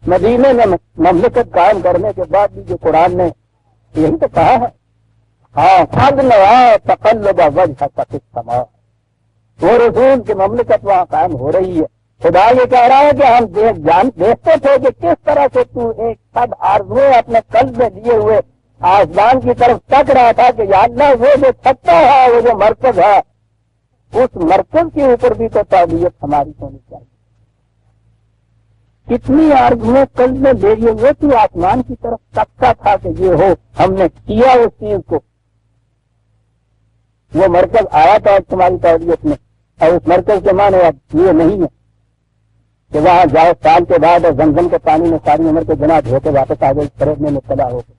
مدینے میں مملکت قائم کرنے کے بعد بھی جو قرآن نے یہی تو کہا ہے. ہاں قد نوا تقلب وجهك في السماء. وہ رسول کی مملکت وہاں قائم ہو رہی ہے. خدا یہ کہہ رہا ہے کہ ہم دیکھتے تھے کہ کس طرح سے تو ایک سب آرزویں اپنے قلب میں لیے ہوئے آسمان کی طرف تک رہا تھا کہ یا اللہ وہ جو چھتا ہے وہ جو مرکز ہے اس مرکز کے اوپر بھی تو تربیت ہماری ہونی چاہیے. کتنی آرزویں قلب میں لے لیے ہوئے تو آسمان کی طرف تکتا تھا کہ یہ ہو. ہم نے کیا اس چیز کو. وہ مرکز آیا تھا تمہاری تربیت میں اور اس مرکز کے معنی اب یہ نہیں ہے کہ وہاں جاؤ سال کے بعد اور زمزم کے پانی میں ساری عمر کے گناہ دھو کے واپس آ گئے فرد میں مبتلا ہو گئے.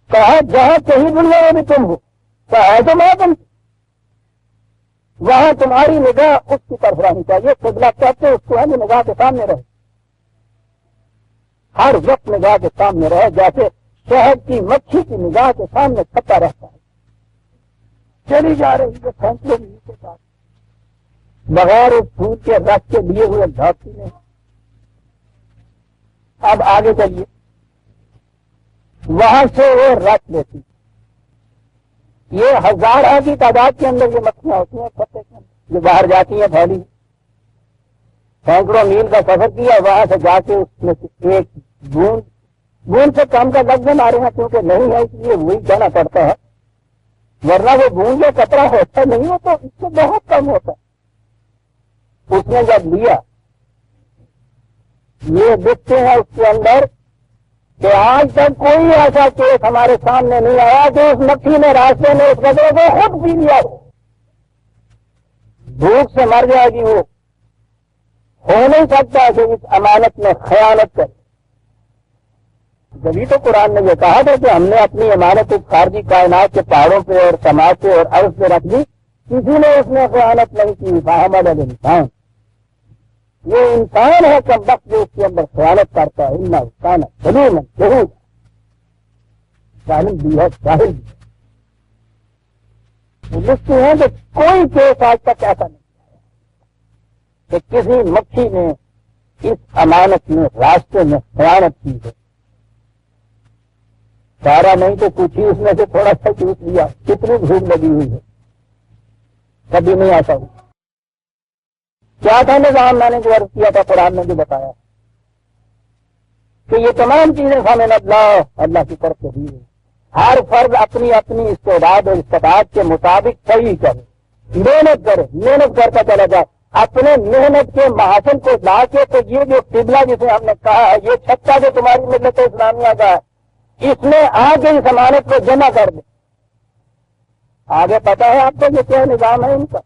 کہا جہاں کہیں دنیا میں بھی تم ہو کہا تو میں تم وہاں تمہاری نگاہ اس کی طرف رہنی چاہیے. قبلہ کہتے اس کو ہے جو نگاہ کے سامنے رہے. ہر وقت نگاہ کے سامنے رہے جیسے شہد کی مکھی کی نگاہ کے سامنے چھپا رہتا ہے. چلی جا رہی ہے فیصلے کے ساتھ بغیر اس پھول کے رس کے لیے ہوئے دھاتی نے. اب آگے چلیے. وہاں سے وہ رس لیتی. یہ ہزاروں کی تعداد کے اندر یہ مکھیاں ہوتی ہیں پتے کے اندر جو باہر جاتی ہیں پھیلی. سینکڑوں میل کا سفر کیا وہاں سے جا کے اس میں سے ایک بوند سے کم کا لفظ ہمارے یہاں کیونکہ نہیں ہے اس لیے وہی جانا پڑتا ہے. ورنہ وہ بوند جو قطرہ ہوتا نہیں ہو تو اس سے بہت کم ہوتا ہے. اس نے جب لیا یہ دیکھتے ہیں اس کے اندر کہ آج تک کوئی ایسا کیس ہمارے سامنے نہیں آیا کہ اس مکھی نے راستے میں اس قطرے کو خود پی لیا ہو. بھوک سے مر جائے گی وہ. ہو نہیں سکتا کہ اس امانت میں خیانت کرے. جبھی تو قرآن نے یہ کہا تھا کہ ہم نے اپنی امانت اس خارجی کائنات کے پہاڑوں پہ اور سماج پہ اور عرض پہ رکھ دی. کسی نے اس میں خیانت نہیں کی. فاحمل الانسان. یہ انسان ہے کم وقت جو اس کے اندر خیانت کرتا ہے. انا انسان ظلوما جہولا. ظالم بھی ہے جاہل بھی ہے. لکھتے ہیں کہ کوئی کیس آج تک ایسا نہیں کہ کسی مکھی نے اس امانت میں راستے میں خیانت کی ہے. سارا نہیں تو کچھ ہی اس میں سے تھوڑا سا چوس لیا. کتنی بھوک لگی ہوئی ہے. کبھی نہیں ایسا ہوا. کیا تھا نظام میں نے جو عرض کیا تھا قرآن نے جو بتایا کہ یہ تمام چیزیں سامنے اللہ کی طرف سے دی. ہر فرد اپنی اپنی استعداد اور استطاعت کے مطابق صحیح کرے. محنت کرے. محنت کرتا چلا جائے. اپنے محنت کے محاسن کو لا کے تو یہ جو قبلہ جسے ہم نے کہا ہے یہ چھتا جو تمہاری ملت اسلامیہ کا ہے اس میں آگے اس امانت کو جمع کر دے. آگے پتا ہے آپ کو یہ کیا نظام ہے ان کا.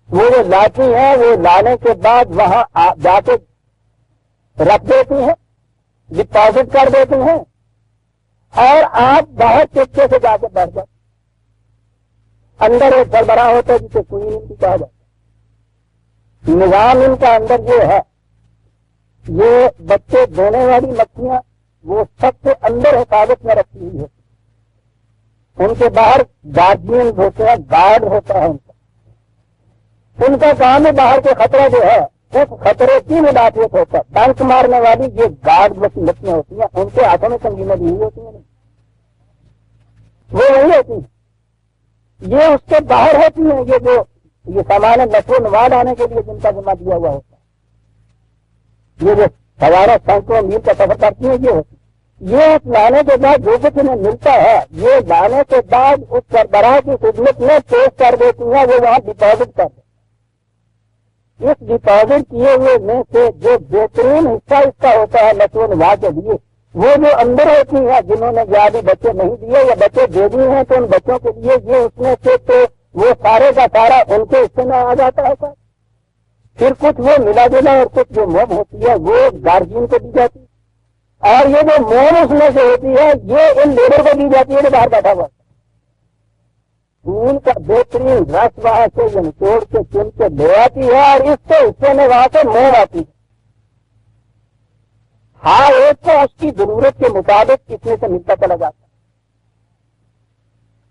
وہ جو لاتی ہیں وہ لانے کے بعد وہاں جا کے رکھ دیتی ہیں ڈپازٹ کر دیتی ہیں اور آپ باہر چپکے سے جا کے بیٹھ جاتے. اندر ایک سربراہ ہوتا ہے جسے کوئی نہیں کہا جاتا. نظام ان کا اندر یہ ہے. یہ بچے دینے والی مکھیاں وہ سب سے اندر حفاظت میں رکھی ہوئی ہے. ان کے باہر گارڈین ہوتے ہیں. گارڈ ہوتا ہے ان کا کام ہے باہر کے خطرہ جو ہے اس خطرے کی مدافعت ہوتا ہے. ڈنک مارنے والی یہ گارڈ مکھیاں ہوتی ہیں. ان کے ہاتھوں میں سنگینیں دی ہوئی ہوتی ہیں. وہ وہی ہوتی ہیں. یہ اس کے باہر ہوتی ہیں. یہ جو یہ سامان نشو و نما لانے کے لیے جن کا ذمہ دیا ہوا ہوتا ہے. یہ جو ہزاروں سینکڑوں میل کا سفر کرتی ہیں یہ ہوتی ہے. یہ اس لانے کے بعد جو کچھ انہیں ملتا ہے یہ لانے کے بعد اس سربراہ کی خدمت میں پیش کر دیتی ہیں. وہ وہاں ڈپازٹ کر دیں. اس ڈپازٹ کیے ہوئے میں سے جو بہترین حصہ اس کا ہوتا ہے نشو و نما کے لیے، وہ جو اندر ہوتی ہے جنہوں نے زیادہ بچے نہیں دیے یا بچے دے دیے ہیں تو ان بچوں کے لیے یہ اس میں سے تو وہ سارے کا سارا ان کے حصے میں آ جاتا ہے سر. پھر کچھ وہ ملا جلا اور کچھ جو موم ہوتی ہے وہ گارجین کو دی جاتی ہے، اور یہ جو موم اس میں سے ہوتی ہے یہ ان لیبر کو دی جاتی ہے جو باہر بیٹھا ہوا. ان کا بہترین رس وہاں سے یہ نچوڑ کے چن کے لے آتی ہے اور اس کے حصے میں وہاں سے موم آتی ہے. ہاں ایک تو اس کی ضرورت کے مطابق کتنے سے ملتا چلا جاتا ہے.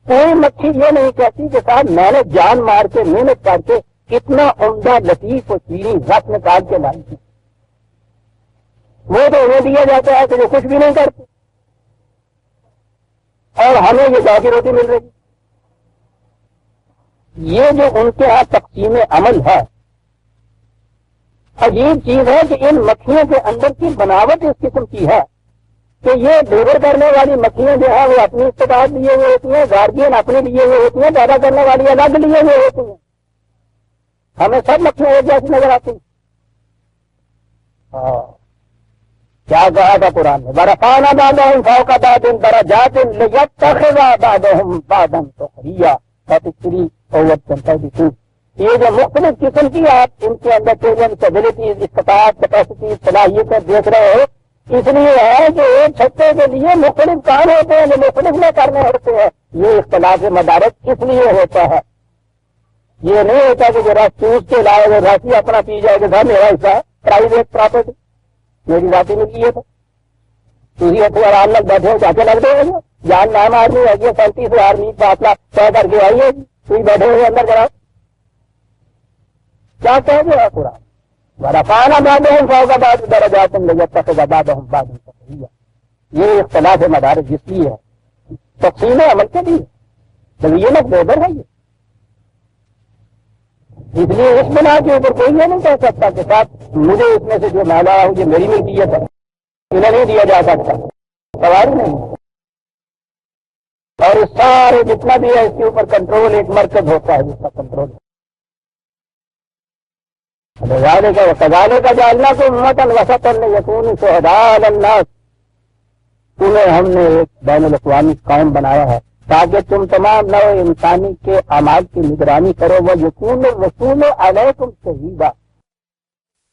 کوئی مکھی یہ نہیں کہتی کہ صاحب میں نے جان مار کے محنت کر کے کتنا عمدہ لطیف اور چیری رس نکال کے لائی تھی. وہ تو انہیں دیا جاتا ہے کہ جو کچھ بھی نہیں کرتے اور ہمیں یہ گاؤں کی روٹی مل رہی. یہ جو ان کے ہاں تقسیم عمل ہے، عجیب چیز ہے کہ ان مکھیوں کے اندر کی بناوٹ اس قسم کی ہے کہ یہ لیبر کرنے والی مکھیاں جو ہے وہ اپنی استطاعت لیے ہوئے ہوتی ہیں، گارجین اپنے لیے ہوئے ہوتی ہیں، پیدا کرنے والی الگ لیے ہوئے ہوتی ہیں. ہمیں سب مکھیاں ایک جیسی نظر آتی ہیں. کیا کہا تھا قرآن میں؟ وَرَفَعْنَا بَعْضَهُمْ فَوْقَ بَعْضٍ دَرَجَاتٍ لِيَتَّخِذَ بَعْضُهُمْ بَعْضًا سُخْرِيًّا فَتُسْرِي أَوَّدْ. یہ جو مختلف قسم کی آپ ان کے اندر ٹیلنٹیز، استطاعت، کیپیسٹی، صلاحیتیں دیکھ رہے ہو، اس لیے ہے کہ ایک چھتے کے لیے مختلف کام ہوتے ہیں جو مختلف نہ کرنے ہوتے ہیں. یہ اختلاف مدارک اس لیے ہوتا ہے. یہ نہیں ہوتا کہ جو رس چوس کے لائے وہ رس ہی اپنا پی جائے کہ صاحب میرا حصہ ہے، پرائیویٹ پراپرٹی میری ذاتی ملکیت ہے. تھی اتنے آرام لگ بیٹھے ہو چاچے لگتے ہیں جان نام آدمی ہے 37,000 میٹ فاصلہ طے کر کے آئیے تھی بیٹھے ہوئے اندر کراؤ. کیا کہہ دیا قرآن؟ وَرَفَعْنَا بَعْضَهُمْ فَوْقَ بَعْضٍ دَرَجَاتٍ لِيَتَّخِذَ بَعْضُهُمْ بَعْضًا سُخْرِيًّا. یہ اختلاف مدارک جس کی ہے تقسیم عمل کے لیے طبیعت میں بہتر ہے. یہ اس لیے اس بنا کے اوپر کوئی یہ نہیں کہہ سکتا کہ صاحب مجھے اس میں سے جو مالا ہو یہ میری ملکیت ہے، انہیں نہیں دیا جا سکتا. سوال نہیں. اور اس سارے جتنا بھی ہے اس کے اوپر کنٹرول ایک مرکز ہوتا ہے جس کا کنٹرول کا جالنا کو امتاً وسطاً لِيَكُونُوا شُهَدَاءَ عَلَى النَّاسِ. تمہیں ہم نے ایک بین الاقوامی قوم بنایا ہے تاکہ تم تمام نوع انسانی کے اعمال کی نگرانی کرو. وَيَكُونَ الرَّسُولُ عَلَيْكُمْ شَهِيدًا.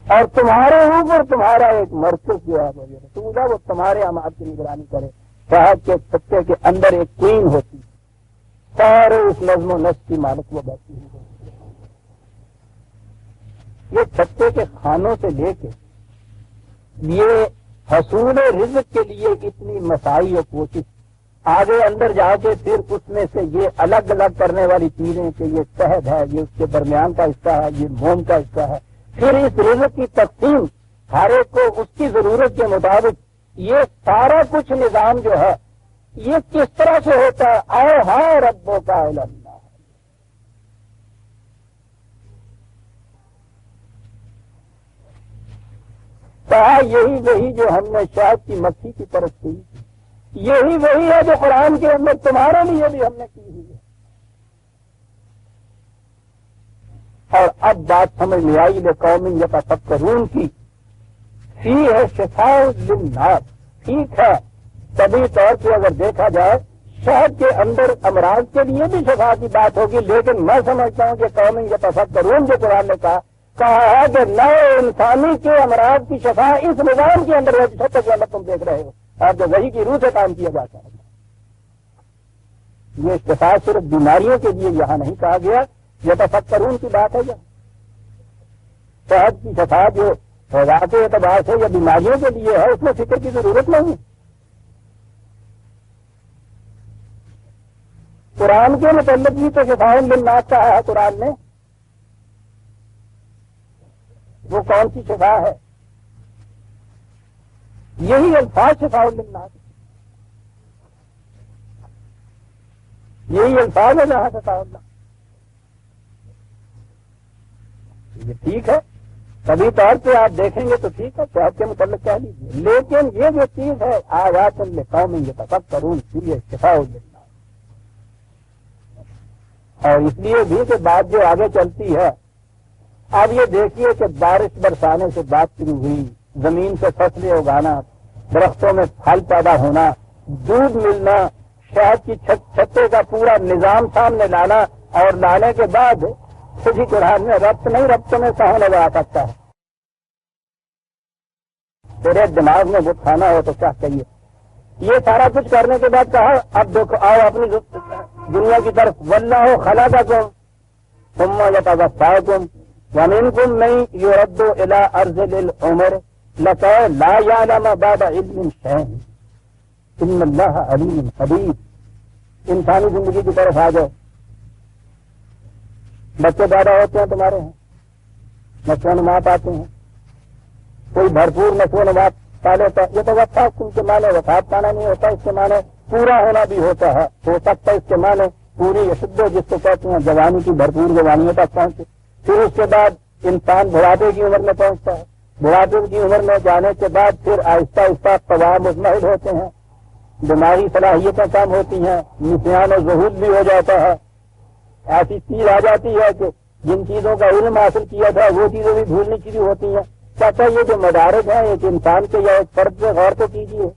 اور تمہارے اوپر تمہارا ایک مرکز جو ہے وہ رسول ہے، وہ تمہارے اعمال کی نگرانی کرے. شہد کے چھتے کے اندر ایک کوئین ہوتی، سارے اس نظم و نسق کی مالک وہ بیٹھی ہوئی. یہ چھتے کے کھانوں سے لے کے یہ حصول رزق کے لیے اتنی مساعی اور کوشش، آگے اندر جا کے پھر اس میں سے یہ الگ الگ کرنے والی چیزیں کہ یہ شہد ہے، یہ اس کے درمیان کا حصہ ہے، یہ موم کا حصہ ہے، پھر اس رزق کی تقسیم ہر ایک کو اس کی ضرورت کے مطابق. یہ سارا کچھ نظام جو ہے یہ کس طرح سے ہوتا ہے؟ آئے ہاں ربوں کا علم. کہا یہی وہی جو ہم نے شہد کی مکھی کی طرف کی، یہی وہی ہے جو قرآن کے اندر تمہارے لیے بھی ہم نے کی ہوئی ہے. اور اب بات سمجھ میں آئی لقوم یتفکرون کی. فی ہے شفاء للناس. ٹھیک ہے، طبی طور پہ اگر دیکھا جائے شہد کے اندر امراض کے لیے بھی شفا کی بات ہوگی، لیکن میں سمجھتا ہوں کہ قوم یتفکرون جو قرآن نے کہا ہے کہ نئے انسانی کے امراض کی شفا اس نظام کے اندر ہے جس کے اندر تم دیکھ رہے ہو اور جو وہی کی روح سے کام کیا جاتا ہے. یہ شفا صرف بیماریوں کے لیے یہاں نہیں کہا گیا، یہ تفکرون کی بات ہے. صحت کی شفا جو ذات اعتبار سے یا بیماریوں کے لیے ہے اس میں فکر کی ضرورت نہیں. قرآن کے متعلق بھی تو شفاء للناس کہا ہے قرآن نے. وہ کون سی شفا ہے؟ یہی الفاظ شفاء للناس، یہی الفاظ ہے جہاں شفاء اللہ. یہ ٹھیک ہے، کبھی طور پہ آپ دیکھیں گے تو ٹھیک ہے، صحت کے متعلق کہہ لیجیے، لیکن یہ جو چیز ہے آیات لقوم یتفکرون یہ شفاء للناس. اور اس لیے بھی کہ بات جو آگے چلتی ہے اب یہ دیکھیے کہ بارش برسانے سے بات شروع ہوئی، زمین سے فصلیں اگانا، درختوں میں پھل پیدا ہونا، دودھ ملنا، شہد کی چھتے کا پورا نظام سامنے لانا، اور لانے کے بعد کسی قرآن میں ربط نہیں، ربطوں میں کہاں نظر آ سکتا ہے؟ تیرے دماغ میں وہ کھانا ہو تو کیا چاہیے؟ یہ سارا کچھ کرنے کے بعد کہا اب دیکھو آؤ اپنی دنیا کی طرف، واللہ خلقکم ثم یتوفاکم ومنکم من یرد الی ارذل العمر لکے لا یعلم بعد علم شیئا ان اللہ علیم خبیر۔ انسانی زندگی کی طرف آ جاؤ، بچے پیدا ہوتے ہیں تمہارے ہیں، نشو و نما پاتے ہیں، کوئی بھرپور نشو و نما پا لیتا ہے، یہ تو وفات کے معنی وفات پانا نہیں ہوتا، اس کے معنی پورا ہونا بھی ہوتا ہے، ہو سکتا ہے اس کے معنی پوری شدت جس کو کہتے ہیں جوانی کی بھرپور جوانیوں تک پہنچے، پھر اس کے بعد انسان بڑھاپے کی عمر میں پہنچتا ہے، بڑھاپے کی عمر میں جانے کے بعد پھر آہستہ آہستہ قوام مزمحل ہوتے ہیں، دماغی صلاحیتیں کم ہوتی ہیں، نسیان و ظہور بھی ہو جاتا ہے، ایسی چیز آ جاتی ہے کہ جن چیزوں کا علم حاصل کیا تھا وہ چیزیں بھی بھولنی شروع ہوتی ہیں۔ کہتا ہے یہ جو مدارج ہیں ایک انسان کے یا ایک فرد پہ غور تو کیجیے،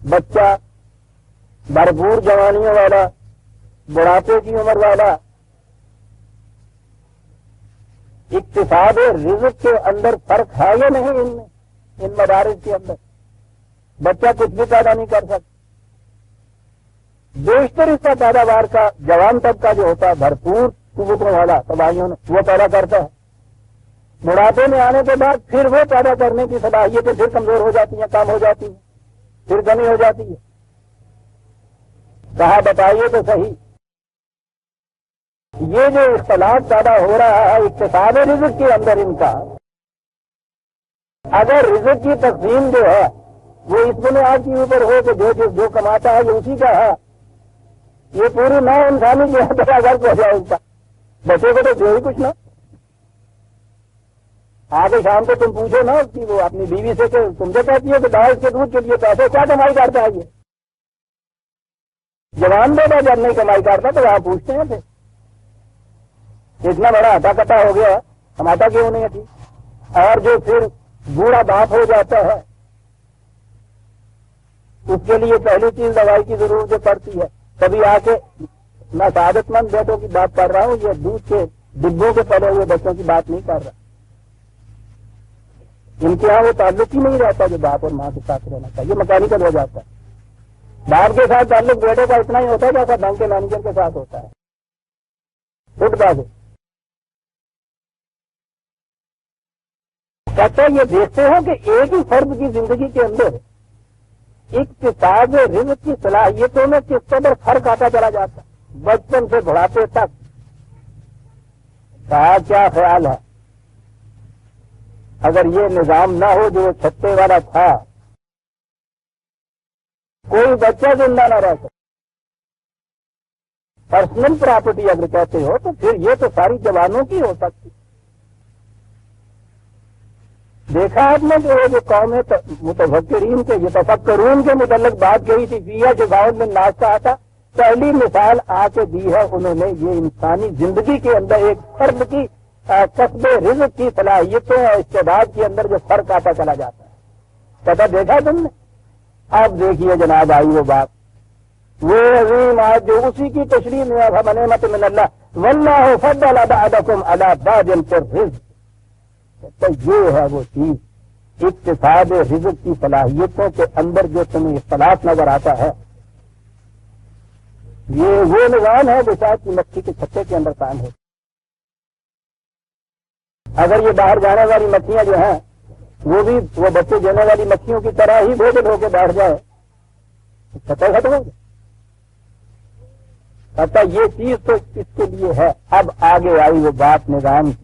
بچہ بھرپور جوانیوں والا، بڑھاپے کی عمر والا، اقتصاد رزق کے اندر فرق ہے یا نہیں ان میں، ان مدارج کے اندر؟ بچہ کچھ بھی پیدا نہیں کر سکتا، بیشتر حصہ پیداوار کا جوان طبقہ جو ہوتا ہے بھرپور قوتوں والا تباہیوں نے وہ پیدا کرتا ہے، بڑھاپے میں آنے کے بعد پھر وہ پیدا کرنے کی صلاحیتیں پھر کمزور ہو جاتی ہیں، کم ہو جاتی ہیں، پھر کمی ہو جاتی ہے۔ کہا بتائیے تو صحیح، یہ جو اختلاف پیدا ہو رہا ہے اقتصاد رزق کے اندر ان کا، اگر رزق کی تقسیم جو ہے وہ اس بنیاد کے اوپر ہو کہ جو کماتا ہے یہ اسی کا ہے، یہ پوری نہ انسانی جو ہے اگر ہو جائے اس کا، بچے کو تو جو ہی کچھ نہ آگے شام کو تم پوچھو نا کہ وہ اپنی بیوی سے کہ تم سے کہتی ہے کہ داعش کے دودھ کے لیے پیسے کیا کمائی کرتا ہے، یہ جوان بیٹا جب نہیں کمائی کرتا تو وہاں پوچھتے ہیں پھر اتنا بڑا ہٹا کٹا ہو گیا کماتا کیوں نہیں تھی؟ اور جو پھر بوڑھا باپ ہو جاتا ہے اس کے لیے پہلی چیز دوائی کی ضرورت پڑتی ہے۔ کبھی آ کے میں سعادت مند بیٹوں کی بات کر رہا ہوں، یہ دودھ کے ڈبوں کے پڑے ہوئے بچوں کی بات نہیں کر رہا، ان کے یہاں وہ تعلق ہی نہیں رہتا جو باپ اور ماں کے ساتھ رہنا چاہیے، مکینیکل ہو جاتا ہے۔ باپ کے ساتھ تعلق بیٹے کا اتنا ہی ہوتا ہے جیسا بینک کے مینیجر کے ساتھ ہوتا ہے، فٹ بال کہتا ہے۔ یہ دیکھتے ہو کہ ایک ہی فرد کی زندگی کے اندر اقتصاد رزق کی صلاحیتوں میں کس قدر فرق آتا چلا جاتا ہے، بچپن سے بڑھاپے تک۔ کہا کیا خیال ہے اگر یہ نظام نہ ہو جو چھتے والا تھا، کوئی بچہ زندہ نہ رہ سکتا، پرسنل پراپرٹی اگر کہتے ہو تو پھر یہ تو ساری جوانوں کی ہو سکتی۔ دیکھا آپ نے کہ وہ جو قوم متفکرین کے یتفکرون کے متعلق بات کہی تھی، فیہا جزاء من ناشتا آتا، پہلی مثال آ کے دی ہے انہوں نے، یہ انسانی زندگی کے اندر ایک فرد کی کسب رزق کی صلاحیتوں اور استعداد کے اندر جو فرق آتا چلا جاتا ہے، پتہ دیکھا تم نے؟ اب دیکھیے جناب آئی وہ بات، وہ عظیم آج جو اسی کی تشریح میں اب نعمت من اللہ واللہ فضل بعضکم علی بعض فی الرزق، تو یہ ہے وہ چیز اقتصاد رزق کی صلاحیتوں کے اندر جو تمہیں اختلاف نظر آتا ہے، یہ وہ نظام ہے جو شاید کی مکھی کے چھتے کے اندر قائم ہے۔ اگر یہ باہر جانے والی مکھیاں جو ہیں وہ بھی وہ بچے دینے والی مکھیوں کی طرح ہی بوجھل ہو کے بیٹھ جائے تو چھتے ختم ہو گئے۔ پتہ یہ چیز تو اس کے لیے ہے۔ اب آگے آئی وہ بات نظام کی،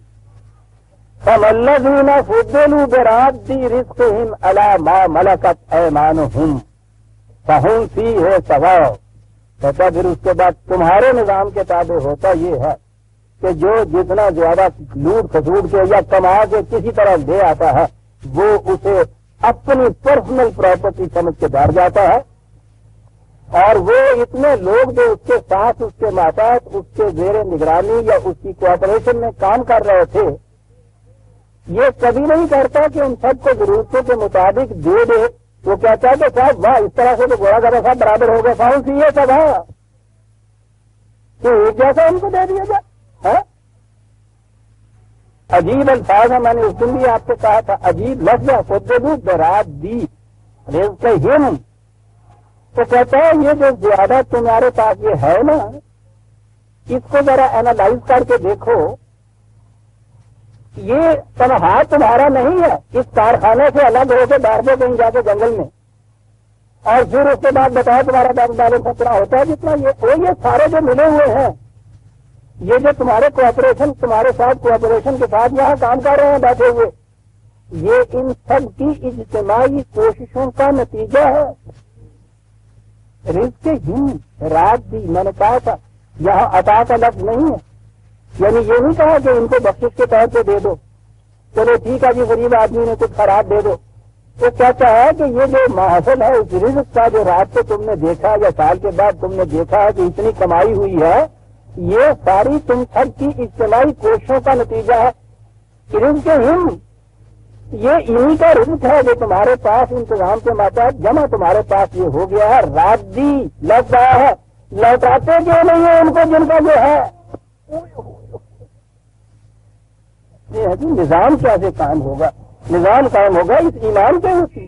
فَالَّذِينَ فُضِّلُوا بِرَادِّ رِزْقِهِمْ عَلَىٰ مَا مَلَكَتْ أَيْمَانُهُمْ فَهُمْ فِيهِ سَوَاءٌ۔ کہتا پھر اس کے بعد تمہارے نظام کے تابع ہوتا یہ ہے کہ جو جتنا زیادہ لوٹ کھسوٹ کے یا کما کے کسی طرح لے آتا ہے وہ اسے اپنی پرسنل پراپرٹی سمجھ کے بیٹھ جاتا ہے، اور وہ اتنے لوگ جو اس کے ساتھ اس کے ماتحت اس کے زیر نگرانی یا اس کی کوآپریشن میں کام کر رہے تھے یہ کبھی نہیں کرتا کہ ان سب کو ضرورتوں کے مطابق دے دے. وہ کہتا ہے کہ صاحب واہ اس طرح سے تو گھوڑا گدھا صاحب برابر ہو گیا فاؤن سی یہ سب ہے تو ایک جیسا ان کو دے دیا جائے. عجیب الفاظ ہے. میں نے اس دن بھی آپ سے کہا تھا عجیب لفظ ہے. خود برات دی رزق ہم تو کہتا ہے یہ جو زیادہ تمہارے پاس یہ ہے نا اس کو ذرا اینالائز کر کے دیکھو. یہ تنہا تمہارا نہیں ہے. اس کارخانے سے الگ ہو کے باہر میں کہیں جا کے جنگل میں اور پھر اس کے بعد بتایا تمہارا بینک بیلنس اتنا ہوتا ہے جتنا یہ سارے جو ملے ہوئے ہیں یہ جو تمہارے کوآپریشن تمہارے ساتھ کوآپریشن کے ساتھ یہاں کام کر رہے ہیں بیٹھے ہوئے یہ ان سب کی اجتماعی کوششوں کا نتیجہ ہے. رزق ہم رات دی میں نے کہا تھا یہاں عطا کا لفظ نہیں ہے. یعنی یہ نہیں کہا کہ ان کو بخشش کے طور پہ دے دو چلو ٹھیک ہے جی غریب آدمی نے کچھ خراب دے دو. وہ کہتا ہے کہ یہ جو محفل ہے اس رزق کا جو رات کو تم نے دیکھا یا سال کے بعد تم نے دیکھا ہے کہ اتنی کمائی ہوئی ہے یہ ساری تم سب کی اجتماعی کوششوں کا نتیجہ ہے. رزق ہم یہ انہی کا رزق ہے جو تمہارے پاس انتظام کے ماتحت جمع تمہارے پاس یہ ہو گیا ہے. رات دی لگ گیا ہے لوٹاتے کیوں نہیں ہے ان کو جن کا جو ہے یہ ہے کہ نظام کیسے قائم ہوگا. نظام قائم ہوگا اس ایمان کے اوپر.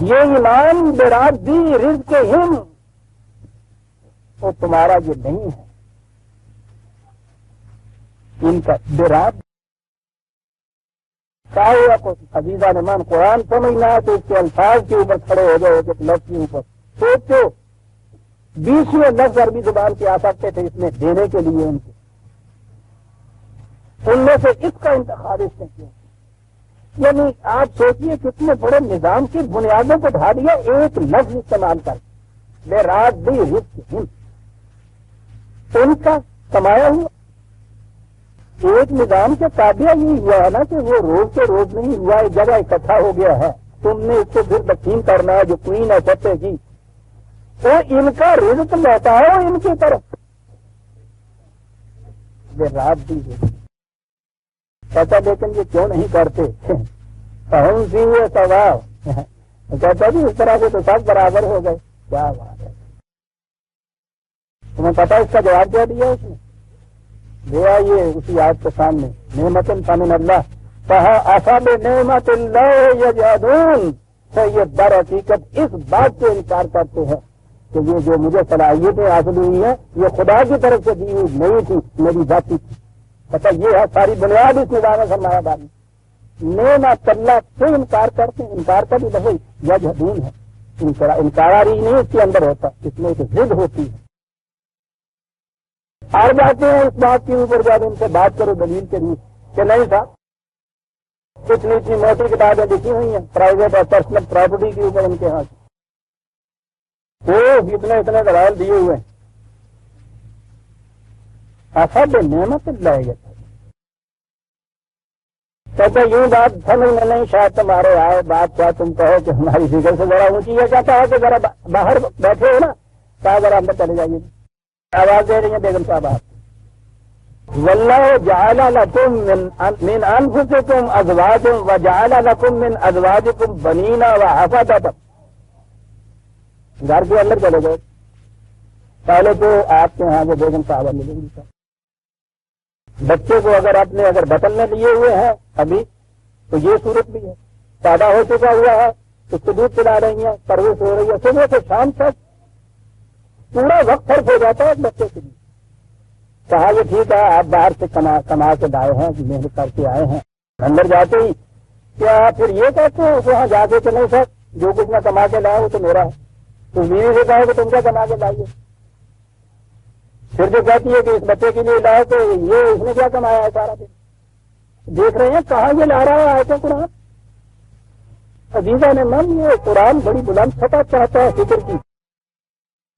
یہ ایمان برات دی رزق ہم اور تمہارا یہ نہیں ہے. ان کا برات کا ہوا کو عزیزہ نمان قرآن سمجھنا ہے تو اس کے الفاظ کے اوپر کھڑے ہو جاؤ کہ لفظ کے اوپر سوچو 20 لفظ عربی زبان کے آ سکتے تھے اس میں دینے کے لیے ان کو ان میں سے اس کا انتخاب اس نے کیا. یعنی آپ سوچیے کتنے بڑے نظام کی بنیادوں کو ڈھا دیا ایک لفظ استعمال کر بے رات بھی رزق ہم ان کا کمایا ہوا ایک نظام کے تابع یہ ہوا ہے نا کہ وہ روز سے روز نہیں ہوا ایک جگہ اکٹھا ہو گیا ہے. تم نے اس کو پھر تقسیم کرنا ہے جو کوئین ہے سطح کی تو ان کا رزق لیتا ہے ان کی طرف بے رات بھی ہے. کہتا لیکن یہ کیوں نہیں کرتے ہم سی ہوئے ثواب کہتا جی اس طرح سے تو سب برابر ہو گئے. کیا بات ہے. تمہیں پتا اس کا جواب کیا دیا اس نے دیا یہ اسی آیت کے سامنے نعمت فمن اللہ کہا اصحاب نعمت اللہ یجحدون. تو یہ در حقیقت اس بات سے انکار کرتے ہیں کہ یہ جو مجھے صلاحیتیں حاصل ہوئی ہیں یہ خدا کی طرف سے دی ہوئی نہیں تھی میری ذاتی تھی. پتا یہ ہے ساری بنیاد اس نظام سرمایہ داری نعمت اللہ سے انکار کرتے ہیں. انکار کا بھی لفظ یجحدون ہے. انکاری نہیں اس کے اندر ہوتا اس میں ایک ضد ہوتی ہے. ہار جاتے ہیں اس بات کے اوپر جب ان سے بات کرو دلیل کے لیے کہ نہیں تھا اتنی اتنی موٹی کتابیں لکھی ہوئی ہیں پرائیویٹ اور پرسنل پراپرٹی کے اوپر ان کے ہاتھ وہ اتنے دلائل دیے ہوئے ہیں. اصحاب نعمت اللہ کہتے یوں بات سمجھ میں نہیں شاید تمہارے آئے بات کیا تم کہو کہ ہماری فکر سے ذرا اونچی ہے. کہتا ہے کہ ذرا باہر بیٹھے ہو نا کہا ذرا اندر چلے جائیے. آواز دے رہی ہیں بیگم صاحب آپ واللہ جعل لکم من انفسکم ازواجا وجعل لکم من ازواجکم بنین وحفدۃ. گھر کے اندر چلے گئے پہلے تو آپ کے یہاں جو بیگم صاحبہ ملے گی بچے کو اگر بطن میں لیے ہوئے ہیں ابھی تو یہ صورت بھی ہے. پیدا ہو چکا ہوا ہے اس کو دودھ پلا رہی ہیں پرورش ہو رہی ہے صبح سے شام تک پورا وقت فرق ہو جاتا ہے بچے کے لیے. کہا یہ ٹھیک ہے آپ باہر سے کما کے لائے ہیں محنت کر کے آئے ہیں اندر جاتے ہی کیا پھر یہ کہتے ہیں وہاں جا کے کہ نہیں سر جو کچھ میں کما کے لایا وہ تو میرا ہے. تو بیوی سے کہا کہ تم کیا کما کے لائیے. پھر جو کہتی ہے کہ اس بچے کے لیے لائے تو یہ اس نے کیا کمایا ہے سارا دن. دیکھ رہے ہیں کہاں یہ لا رہا ہے آیتیں قرآن. عزیزہ نے من یہ قرآن بڑی بلند سطح چاہتا ہے فکر کی.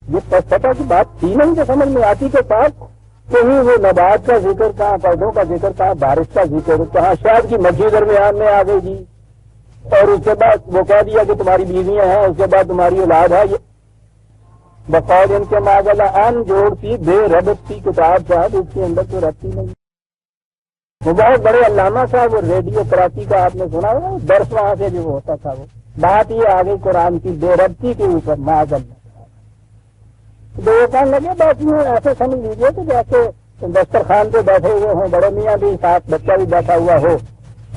یہ سطح کی بات تھی نہیں جو سمجھ میں آتی کے ساتھ کہیں وہ نبات کا ذکر کہاں پودوں کا ذکر کہاں بارش کا ذکر کہاں شاید کی مچھی درمیان میں آ گئی جی اور اس کے بعد وہ کہہ دیا کہ تمہاری بیویاں ہیں اس کے بعد تمہاری اولاد ہے. یہ بقول ان کے ماغلہ ان جوڑتی بے ربط کی کتاب صاحب اس کے اندر تو ربط ہی نہیں. وہ بہت بڑے علامہ صاحب، وہ ریڈیو کراچی کا آپ نے سنا ہوگا، درس وہاں سے جو ہوتا تھا، وہ بات یہ آ گئی قرآن کی بے ربطی کے اوپر، معاذ اللہ۔ تو وہ کہنے لگے بات یہ ایسے سمجھ لیجیے کہ جیسے دسترخوان پہ بیٹھے ہوئے ہوں، بڑے میاں بھی ساتھ، بچہ بھی بیٹھا ہوا ہو،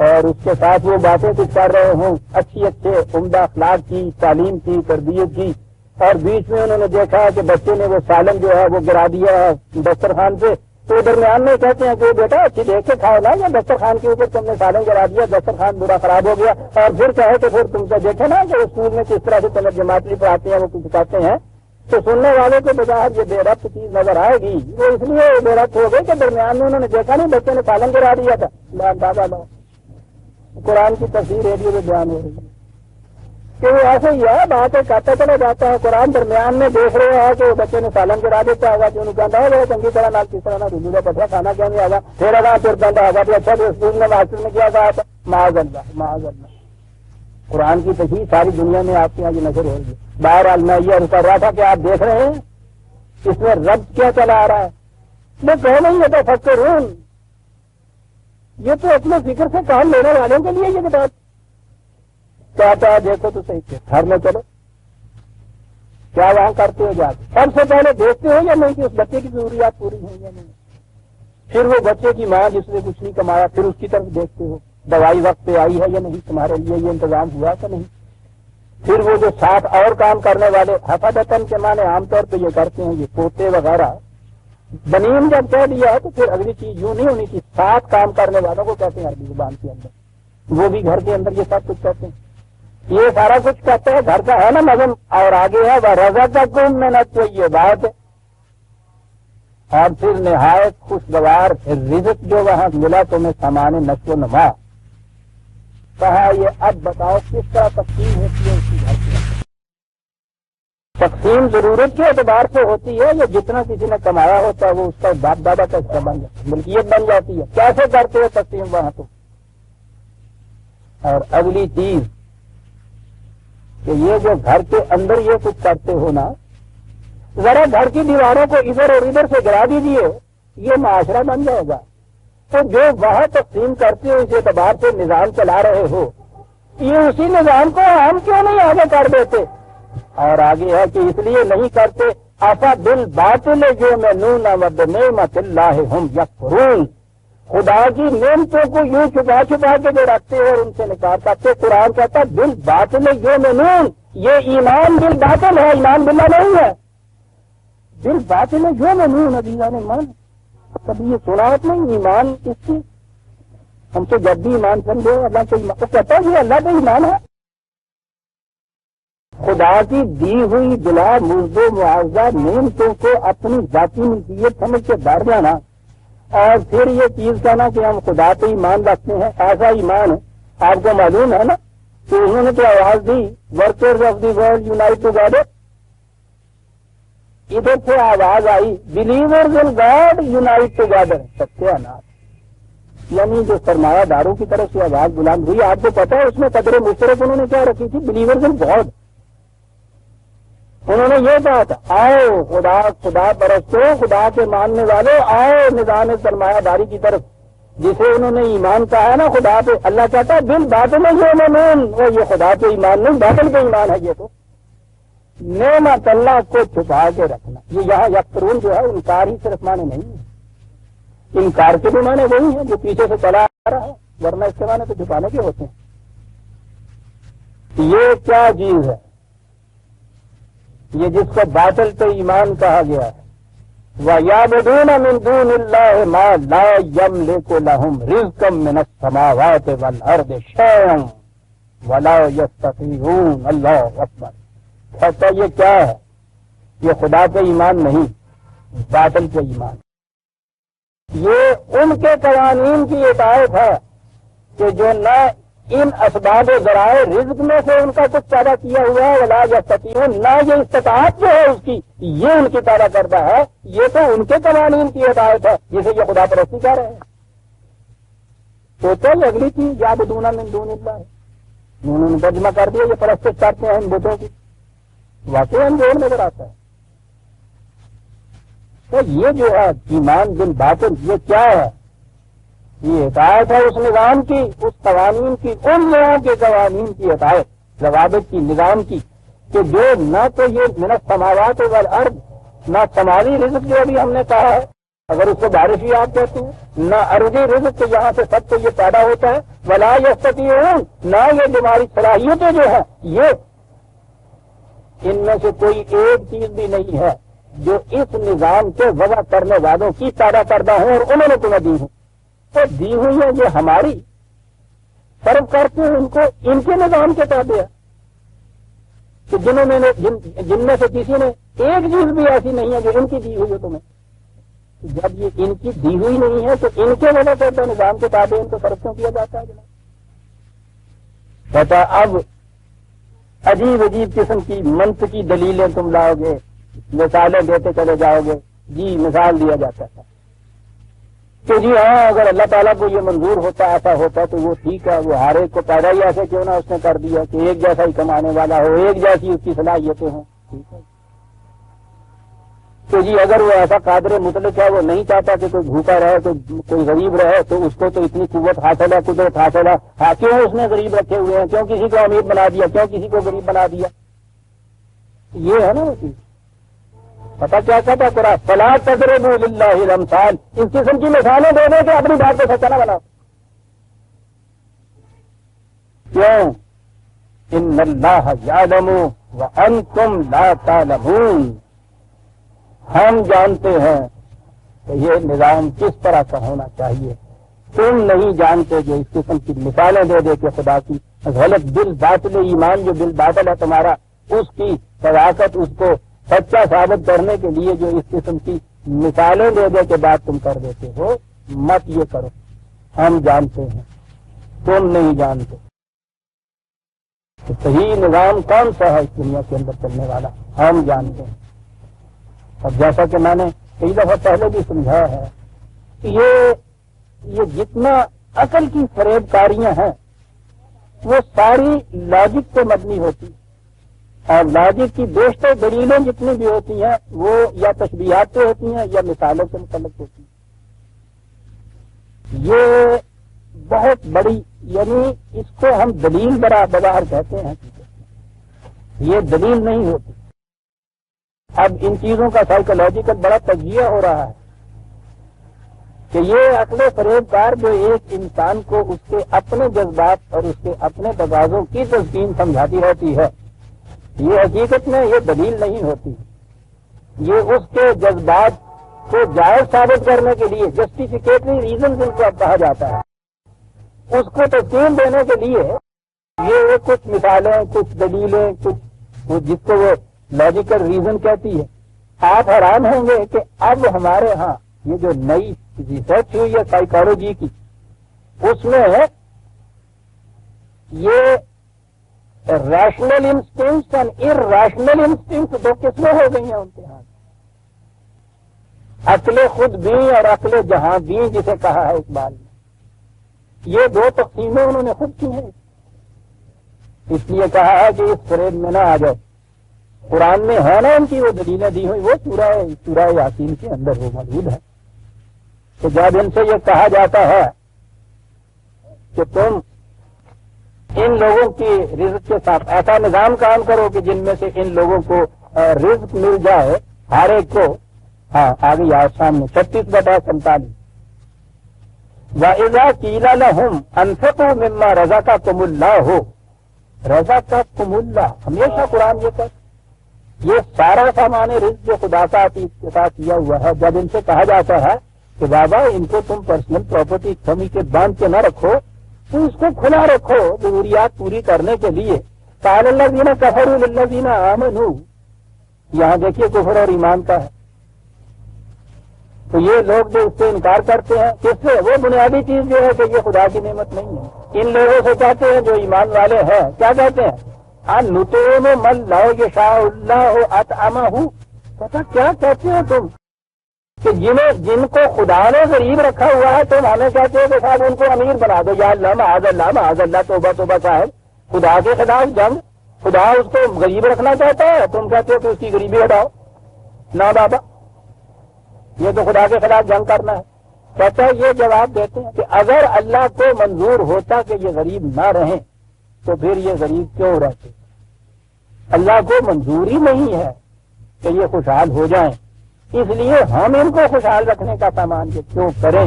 اور اس کے ساتھ وہ باتیں کچھ کر رہے ہوں اچھی اچھے عمدہ اخلاق کی، تعلیم کی، تربیت کی، اور بیچ میں انہوں نے دیکھا کہ بچے نے وہ سالن جو ہے وہ گرا دیا ہے دسترخوان پہ، تو درمیان میں کہتے ہیں کہ بیٹا اچھی دیکھ کے کھاؤ نا، یا دسترخوان کے اوپر تم نے سالن گرا دیا، دسترخوان برا خراب ہو گیا، اور پھر کہے تو پھر تم کو دیکھے نا کہ اسکول میں کس طرح سے تمہیں جماعتی پڑھاتے ہیں، وہ کچھ کہتے ہیں، تو سننے والے کو بظاہر یہ بے ربط چیز نظر آئے گی، وہ اس لیے بے ربط ہو گئی کہ درمیان میں انہوں نے دیکھا نہیں بچے نے سالن گرا دیا تھا۔ دادا لو قرآن کی تفسیر ریڈیو میں بیان ہو رہی ہے کہ وہ ایسے ہی ہے، باتیں کرتا چلا جاتا ہے، قرآن درمیان میں دیکھ رہے ہیں کہ بچے نے سالن گرا دیتا ہوگا کہ انہوں کہتا ہے چنگی طرح نال کس طرح نہ دلو کا پتہ کھانا کیا نہیں آگا، پھر اگر پھر کہتا ہوگا کہ اچھا تو اسکول میں ماسٹر نے کیا کہا تھا، معاذ اللہ معاذ اللہ۔ قرآن کی تفسیر ساری دنیا میں آپ کے یہاں یہ نظر ہو رہی ہے۔ بہرحال میں یہ عرض کر رہا تھا کہ آپ دیکھ رہے ہیں اس میں رب کیا چلا آ رہا ہے، میں کہہ نہیں ہوتا فکرون، یہ تو اپنے فکر سے کام لینے والوں کے لیے یہ کتاب کہتا ہے، دیکھو تو صحیح سے گھر میں چلو، کیا وہاں کرتے ہو جا کے سب سے پہلے دیکھتے ہو یا نہیں کہ اس بچے کی ضروریات پوری ہیں یا نہیں، پھر وہ بچے کی ماں جس نے کچھ نہیں کمایا پھر اس کی طرف دیکھتے ہو، دوائی وقت پہ آئی ہے یا نہیں، تمہارے لیے یہ انتظام ہوا کہ نہیں، پھر وہ جو ساتھ اور کام کرنے والے حفاظتن کے معنی عام طور پہ یہ کرتے ہیں، یہ پوتے وغیرہ بنین جب کہہ دیا ہے تو پھر اگلی چیز یوں نہیں ہونی چاہیے، ساتھ کام کرنے والوں کو کہتے ہیں عربی زبان کے اندر، وہ بھی گھر کے اندر یہ سب کچھ کہتے ہیں، یہ سارا کچھ کہتے ہیں، گھر کا ہے نا نظم، اور آگے ہے وہ رضا کا کم میں نہ تو یہ بات، اور پھر نہایت خوشگوار رزق جو وہاں ملا تمہیں سامان نشو و نما، کہا یہ اب بتاؤ کس طرح تقسیم ہوتی ہے اس کی گھر کی تقسیم ضرورت کے اعتبار سے ہوتی ہے، یا جتنا کسی نے کمایا ہوتا ہے وہ اس کا باپ دادا کا حصہ بن جاتا ہے، ملکیت بن جاتی ہے، کیسے کرتے ہو تقسیم وہاں تو۔ اور اگلی چیز کہ یہ جو گھر کے اندر یہ کچھ کرتے ہو نا، ذرا گھر کی دیواروں کو ادھر اور ادھر سے گرا دیجیے، یہ معاشرہ بن جائے گا، تو جو وہاں تقسیم کرتے ہو اس اعتبار سے نظام چلا رہے ہو، یہ اسی نظام کو ہم کیوں نہیں آگے کر دیتے، اور آگے ہے کہ اس لیے نہیں کرتے، آفا دل باطل جو میں نون نعمت اللہ ہم یکفرون، خدا کی نعمتوں کو یوں چھپا چھپا کے جو رکھتے ہیں اور ان سے نکال کرتے، قرآن کہتا ہے دل باطل جو میں نون، یہ ایمان دل باطل ہے، ایمان باللہ نہیں ہے، دل باطل جو میں نون عزیزان ایمان، کبھی یہ سنا آپ نہیں ایمان اس کی، ہم تو جب بھی ایمان سمجھے اللہ کو ایمان، تو کہتا ہے یہ اللہ کا ایمان ہے، خدا کی دی ہوئی بلا مزد و معاوضہ نعمتوں کو اپنی ذاتی ملکیت سمجھ کے بیٹھ جانا، اور پھر یہ چیز کہنا کہ ہم خدا پہ ایمان رکھتے ہیں، ایسا ایمان ہے، آپ کو معلوم ہے نا کہ انہوں نے تو آواز دی workers of the world unite together, ادھر سے آواز آئی believers in God unite together, Satya Nath, یعنی جو سرمایہ داروں کی طرف سے آواز بلند ہوئی، آپ کو پتا ہے اس میں قدر مشترک انہوں نے کیا رکھی تھی، بلیورز ان گاڈ، انہوں نے یہ کہا تھا آؤ خدا پرستو، خدا کے ماننے والے آؤ نظام سرمایہ داری کی طرف، جسے انہوں نے ایمان کہا ہے نا خدا پہ، اللہ کہتا ہے دل باطل ہے وہ یہ خدا پہ ایمان نہیں باطل پہ ایمان ہے، یہ تو نعمت اللہ کو چھپا کے رکھنا، یہ یہاں یکفرون جو ہے انکار ہی صرف معنی نہیں ہے، انکار کے بھی معنی وہی ہیں جو پیچھے سے چلا آ رہا ہے، ورنہ اس کے معنی تو چھپانے کے ہوتے ہیں۔ یہ کیا چیز ہے یہ جس کو باطل پہ ایمان کہا گیا ہے، وَيَعْبُدُونَ مِن دُونِ اللَّهِ مَا لَا يَمْلِكُ لَهُمْ رِزْقًا مِّنَ السَّمَاوَاتِ وَالْأَرْضِ شَيْئًا وَلَا يَسْتَطِيعُونَ اللہ اکبر، کہتا یہ کیا ہے، یہ خدا پہ ایمان نہیں، باطل پہ ایمان، یہ ان کے قوانین کی اطاعت ہے کہ جو نہ ان اسباب و ذرائع رزق میں سے ان کا کچھ پیدا کیا ہوا ہے، ولا یستطیعون، نہ یہ استطاعت جو ہے اس کی یہ ان کی پیدا کرتا ہے، یہ تو ان کے قوانین کی ہدایت ہے جسے یہ خدا پرستی کہہ رہے ہیں۔ سوچو یہ اگلی چیز یعبدون من دون اللہ، انہوں نے ترجمہ کر دیا یہ پرست کرتے ہیں ان بتوں کی، واقعی انجوڑ نظر آتا ہے۔ تو یہ جو ہے ایمان بن باطل یہ کیا ہے، یہ ہدایت ہے اس نظام کی، اس قوانین کی، ان لوگوں کے قوانین کی ہدایت، ضوابط کی، نظام کی، کہ جو نہ تو یہ من السماوات والارض، نہ سماوی رزق جو ابھی ہم نے کہا ہے اگر اس کو بارش بھی آپ کہتے ہیں، نہ ارضی رزق تو یہاں سے سب کو یہ پیدا ہوتا ہے، ولا یستطیعون، نہ یہ تمہاری صلاحیتیں جو ہے یہ ان میں سے کوئی ایک چیز بھی نہیں ہے جو اس نظام کے وضع کرنے والوں کی پیدا کردہ ہوں اور انہوں نے تمہیں دی ہوں، تو دی ہوئی ہے یہ ہماری، فرق کرتے ہیں ان کو ان کے نظام کے تابع ہے کہ جن میں سے کسی نے ایک چیز بھی ایسی نہیں ہے جو ان کی دی ہوئی ہے تمہیں، جب یہ ان کی دی ہوئی نہیں ہے تو ان کے وجہ سے نظام کے تابع ان کو فرق کیوں کیا جاتا ہے جناب؟ کہتا اب عجیب عجیب قسم کی منطقی دلیلیں تم لاؤ گے، مثالیں دیتے چلے جاؤ گے، جی مثال دیا جاتا تھا کہ جی ہاں اگر اللہ تعالیٰ کو یہ منظور ہوتا ایسا ہوتا تو وہ ٹھیک ہے، وہ ہر ایک کو پیدا ہی ایسے کیوں نہ اس نے کر دیا کہ ایک جیسا ہی کمانے والا ہو، ایک جیسی اس کی صلاحیتیں ہوں، ٹھیک ہے کہ جی اگر وہ ایسا قادر مطلق ہے، وہ نہیں چاہتا کہ کوئی بھوکا رہے، کوئی غریب رہے، تو اس کو تو اتنی قوت حاصل ہے، قدرت حاصل ہے، ہاں کیوں اس نے غریب رکھے ہوئے ہیں، کیوں کسی کو امیر بنا دیا، کیوں کسی کو غریب بنا دیا، یہ ہے نا وہ چیز۔ پتا کیا کہتا قرآن، فلا تضربوا للہ الامثال، اس قسم کی مثالیں دے دے کہ اپنی بات کو سچا نہ بناؤ۔ کیوں؟ ان اللہ یعلم وانتم لا تعلمون، ہم جانتے ہیں کہ یہ نظام کس طرح کا ہونا چاہیے، تم نہیں جانتے جو اس قسم کی مثالیں دے دے کے خدا کی غلط بالباطل ایمان جو بالباطل ہے تمہارا، اس کی صداقت، اس کو سچا ثابت کرنے کے لیے جو اس قسم کی مثالیں دے دے کے بات تم کر دیتے ہو، مت یہ کرو، ہم جانتے ہیں تم نہیں جانتے۔ تو صحیح نظام کون سا ہے اس دنیا کے اندر چلنے والا، ہم جانتے ہیں۔ اور جیسا کہ میں نے کئی دفعہ پہلے بھی سمجھایا ہے کہ یہ جتنا عقل کی فریب کاریاں ہیں وہ ساری لاجک پہ مبنی ہوتی، اور لاجک کی بیشتر دلیلیں جتنی بھی ہوتی ہیں وہ یا تشبیہات پہ ہوتی ہیں یا مثالوں سے متعلق ہوتی ہیں۔ یہ بہت بڑی، یعنی اس کو ہم دلیل بظاہر کہتے ہیں، یہ دلیل نہیں ہوتی۔ اب ان چیزوں کا سائیکولوجیکل بڑا تجزیہ ہو رہا ہے کہ یہ عقل فریب کار جو ایک انسان کو اس کے اپنے جذبات اور اس کے اپنے تقاضوں کی تسکین سمجھاتی رہتی ہے، یہ حقیقت میں یہ دلیل نہیں ہوتی، یہ اس کے جذبات کو جائز ثابت کرنے کے لیے جسٹیفیکیٹری ریزن جن کو کہا جاتا ہے، اس کو تسکین دینے کے لیے یہ کچھ مثالیں، کچھ دلیلیں، کچھ جس کو وہ لاجیکل ریزن کہتی ہے۔ آپ حیران ہوں گے کہ اب ہمارے ہاں یہ جو نئی ریسرچ ہوئی ہے سائیکالوجی کی، اس میں یہ ریشنل انسٹنکٹس اور ارریشنل انسٹنکٹس دو قسمیں ہو گئی ہیں ان کے ہاں، عقل خود بین اور عقل جہاں بین جسے کہا ہے اقبال نے، یہ دو تقسیمیں انہوں نے خود کی ہیں، اس لیے کہا ہے کہ اس فریب میں نہ آ جائے۔ قرآن میں ہے نا ان کی وہ دلیلیں دی ہوئی، وہ سورہ یاسین کے اندر وہ موجود ہے کہ جب ان سے یہ کہا جاتا ہے کہ تم ان لوگوں کی رزق کے ساتھ ایسا نظام قائم کرو کہ جن میں سے ان لوگوں کو رزق مل جائے ہر ایک کو، ہاں آگے آپ سامنے 36/47، وَإِذَا قِيلَ لَهُمْ أَنفِقُوا مِمَّا رَزَقَكُمُ اللَّهُ، رَزَقَكُمُ اللَّهُ، ہمیشہ قرآن یہ کہتا، یہ سارا سامان رزق جو خدا کا عطا کیا ہوا ہے، جب ان سے کہا جاتا ہے کہ بابا ان کو تم پرسنل پراپرٹی کمی کے باندھ کے نہ رکھو، تو اس کو کھلا رکھو ضروریات پوری کرنے کے لیے، قال الذین کفروا للذین آمنوا، یہاں دیکھیے کفر اور ایمان کا ہے، تو یہ لوگ جو اس سے انکار کرتے ہیں کس سے، وہ بنیادی چیز جو ہے کہ یہ خدا کی نعمت نہیں ہے، ان لوگوں سے کہتے ہیں جو ایمان والے ہیں، کیا کہتے ہیں، نُطْعِمُ مَن لَّوْ يَشَاءُ اللَّهُ أَطْعَمَهُ، پتہ کیا کہتے ہو تم کہ جن کو خدا نے غریب رکھا ہوا ہے تم ہمیں کہتے ہو کہ صاحب ان کو امیر بنا دو، یا اللہ معاذ اللہ معاذ اللہ، توبہ توبہ صاحب، خدا کے خلاف جنگ، خدا اس کو غریب رکھنا چاہتا ہے، تم کہتے ہو کہ اس کی غریبی ہٹاؤ، نہ بابا یہ تو خدا کے خلاف جنگ کرنا ہے۔ کہتا ہے یہ جواب دیتے ہیں کہ اگر اللہ کو منظور ہوتا کہ یہ غریب نہ رہیں تو پھر یہ غریب کیوں رہتے؟ اللہ کو منظور ہی نہیں ہے کہ یہ خوشحال ہو جائیں، اس لیے ہم ان کو خوشحال رکھنے کا سامان یہ کیوں کریں؟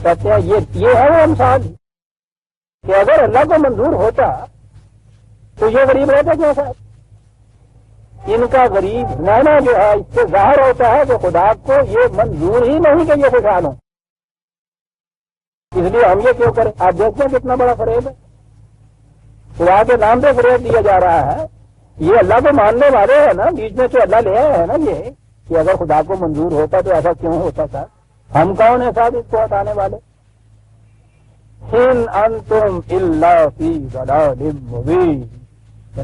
کہتے ہیں یہ ہے وہ مثال کہ اگر اللہ کو منظور ہوتا تو یہ غریب رہتا کیوں صاحب؟ ان کا غریب رہنا جو ہے اس سے ظاہر ہوتا ہے کہ خدا کو یہ منظور ہی نہیں کہ یہ خوشحال ہوں، اس لیے ہم یہ کیوں کریں؟ آپ دیکھتے ہیں کتنا بڑا فریب ہے، خدا کے نام پہ فریب دیا جا رہا ہے۔ یہ اللہ کو ماننے والے ہیں نا، بیچ میں تو اللہ لے آئے ہیں نا یہ کہ اگر خدا کو منظور ہوتا تو ایسا کیوں ہوتا تھا؟ ہم کون ہیں صاحب اس کو ہٹانے والے؟ ان انتم الا فی ضلال مبین،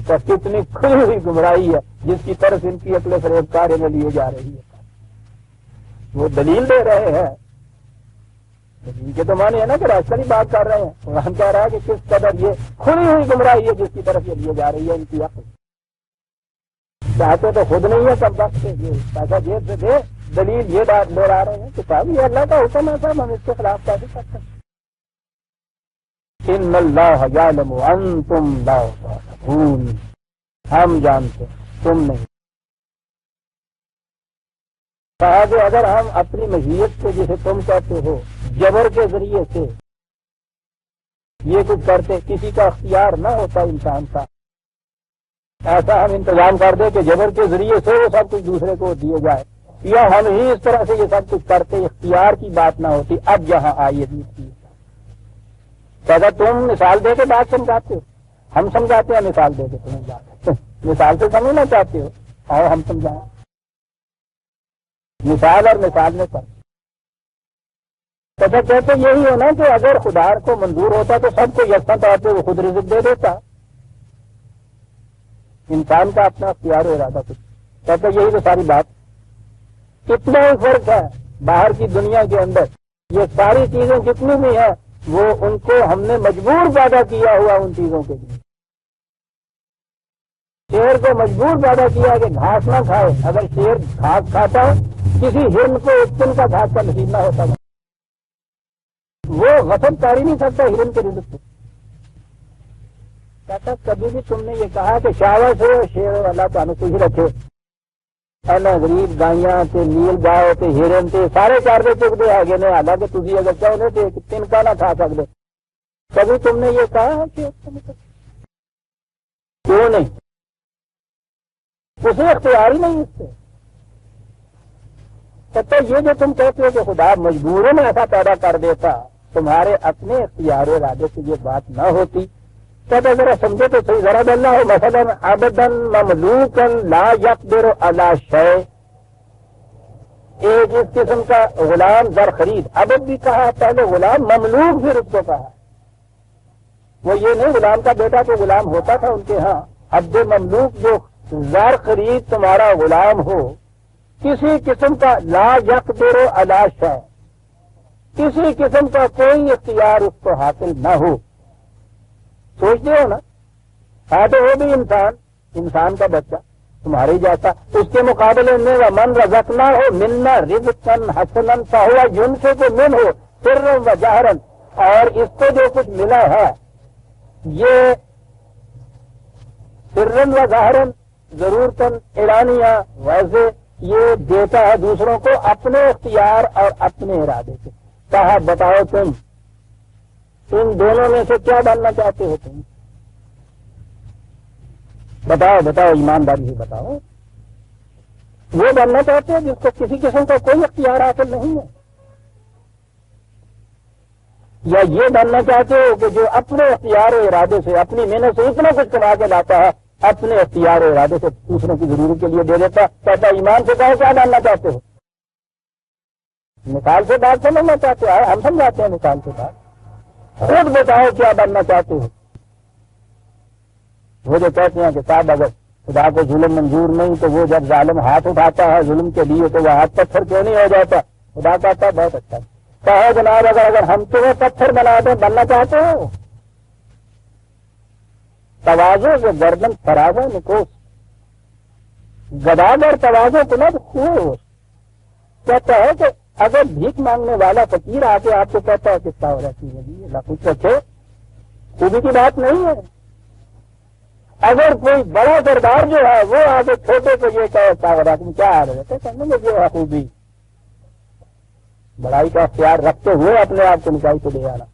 کتنی کھلی ہوئی گمراہی ہے جس کی طرف ان کی عقل فریب کار میں لیے جا رہی ہے۔ وہ دلیل دے رہے ہیں، دلیل کے تو معنی ہے نا کہ راستہ کی بات کر رہے ہیں۔ قرآن کہہ رہا ہے کہ کس قدر یہ کھلی ہوئی گمراہی ہے جس کی طرف یہ لیے جا رہی ہے ان کی عقل۔ چاہتے تو خود نہیں ہے سب وقت سے یہ پیسہ جیب سے دے، دلیل یہ لے آ رہے ہیں کہ صاحب یہ اللہ کا حکم ہے، صاحب ہم اس کے خلاف کیسے کرتے ہیں؟ ان اللہ یعلم وانتم لا تعلمون، ہم جانتے تم نہیں۔ کہا کہ اگر ہم اپنی مشیت سے جسے تم کہتے ہو جبر کے ذریعے سے یہ کچھ کرتے، کسی کا اختیار نہ ہوتا انسان کا، ایسا ہم انتظام کر دیں کہ جبر کے ذریعے سے وہ سب کچھ دوسرے کو دیے جائے، یا ہم ہی اس طرح سے یہ سب کچھ کرتے، اختیار کی بات نہ ہوتی۔ اب یہاں آئیے کہتا تم مثال دے کے بات سمجھاتے ہو، ہم سمجھاتے ہیں مثال دے کے تمہیں بات، مثال سے سمجھنا چاہتے ہو اور ہم سمجھائیں، مثال اور مثال میں فرق۔ کہتے یہی ہے نا کہ اگر خدا کو منظور ہوتا تو سب کو یکساں طور پہ وہ خود رزق دے دیتا، انسان کا اپنا اختیار و ارادہ کچھ۔ کہتے یہی تو ساری بات، کتنا ہی فرق ہے باہر کی دنیا کے اندر، یہ ساری چیزیں جتنی بھی ہیں وہ ان کو ہم نے مجبور پیدا کیا ہوا ان چیزوں کے لیے۔ شیر کو مجبور پیدا کیا کہ گھاس نہ کھائے، اگر شیر گھاس کھاتا کسی ہرن کو ایک دن کا گھاس کا نصیب نہ ہوتا، وہ غصب کر ہی نہیں سکتا ہرن کے رزق کو۔ کہتا کبھی بھی تم نے یہ کہا کہ شاور سے شیر اللہ تعالیٰ کو ہی رکھے، اینا غریب گائیاں تے نیل گائے تے ہرن تے سارے چارے چکتے ہے گے، حالانکہ تھی اگر چاہتے تھے کہ تن کا نہ کھا سکتے، کبھی تم نے یہ کہا کہ کیوں نہیں؟ اسے اختیار ہی نہیں اس سے۔ کہتا یہ جو تم کہتے ہو کہ خدا مجبوروں میں ایسا پیدا کر دیتا، تمہارے اپنے اختیار و ارادے سے یہ بات نہ ہوتی۔ کہتا ذرا سمجھے تو صحیح، ذرا اللہ ہو مثلا عبدا مملوکا لا یقدر علی شیء، ایک اس قسم کا غلام زر خرید، عبد بھی کہا پہلے، غلام مملوک پھر اس کو کہا۔ وہ یہ نہیں غلام کا بیٹا تو غلام ہوتا تھا ان کے ہاں، عبد مملوک جو زر خرید تمہارا غلام ہو، کسی قسم کا لا یقدر علی شیء، کسی قسم کا کوئی اختیار اس کو حاصل نہ ہو۔ سوچتے ہو نا، ہے تو وہ بھی انسان کا بچہ تمہارے جیسا، اس کے مقابلے میں ومن رزقناہ منا رزقا حسنا فہو ينفق منہ سرا وجہرا، اور اس کو جو کچھ ملا ہے یہ سرا وظاہرا ضرورتاً اعلانیہ ویسے یہ دیتا ہے دوسروں کو اپنے اختیار اور اپنے ارادے سے۔ کہا بتاؤ تم ان دونوں میں سے کیا بننا چاہتے ہو؟ تم بتاؤ ایمانداری سے بتاؤ۔ وہ بننا چاہتے ہیں جس کو کسی قسم کا کوئی اختیار حاصل نہیں ہے، یا یہ بننا چاہتے ہو کہ جو اپنے اختیار و ارادے سے اپنی محنت سے اتنا کچھ کما کے لاتا ہے، اپنے اختیار و ارادے سے دوسروں کی ضرورت کے لیے دے دیتا؟ کہتا ایمان سے کہو کیا بننا چاہتے ہو؟ مثال سے بات سمجھنا چاہتے ہو؟ ہم سمجھاتے ہیں مثال سے بات، خود بتاؤ کیا بننا چاہتے ہو؟ وہ جو کہتے ہیں کہ صاحب اگر خدا کو ظلم منظور نہیں تو وہ جب ظالم ہاتھ اٹھاتا ہے ظلم کے لیے تو وہ ہاتھ پتھر کیوں نہیں ہو جاتا؟ خدا کہتا ہے بہت اچھا، کہو جناب اگر ہم تمہیں پتھر بنا دیں بننا چاہتے ہو؟ توازو سے گردن فرازہ نکوس، گداگر توازو کو نہ ہوئے ہو۔ کہتا ہے کہ اگر بھیک مانگنے والا فقیر آ کے آپ کو کہتا ہے کس کا ہو رہتی ہے جی اللہ کچھ رکھے، خوبی کی بات نہیں ہے۔ اگر کوئی بڑا سردار جو ہے وہ آگے چھوٹے کو یہ کہے کیا ہو رہا تم کیا آ رہے تھے کہنے میں جو ہے خوبی، بڑائی کا اختیار رکھتے ہوئے اپنے آپ کو نکائی کو لے آنا،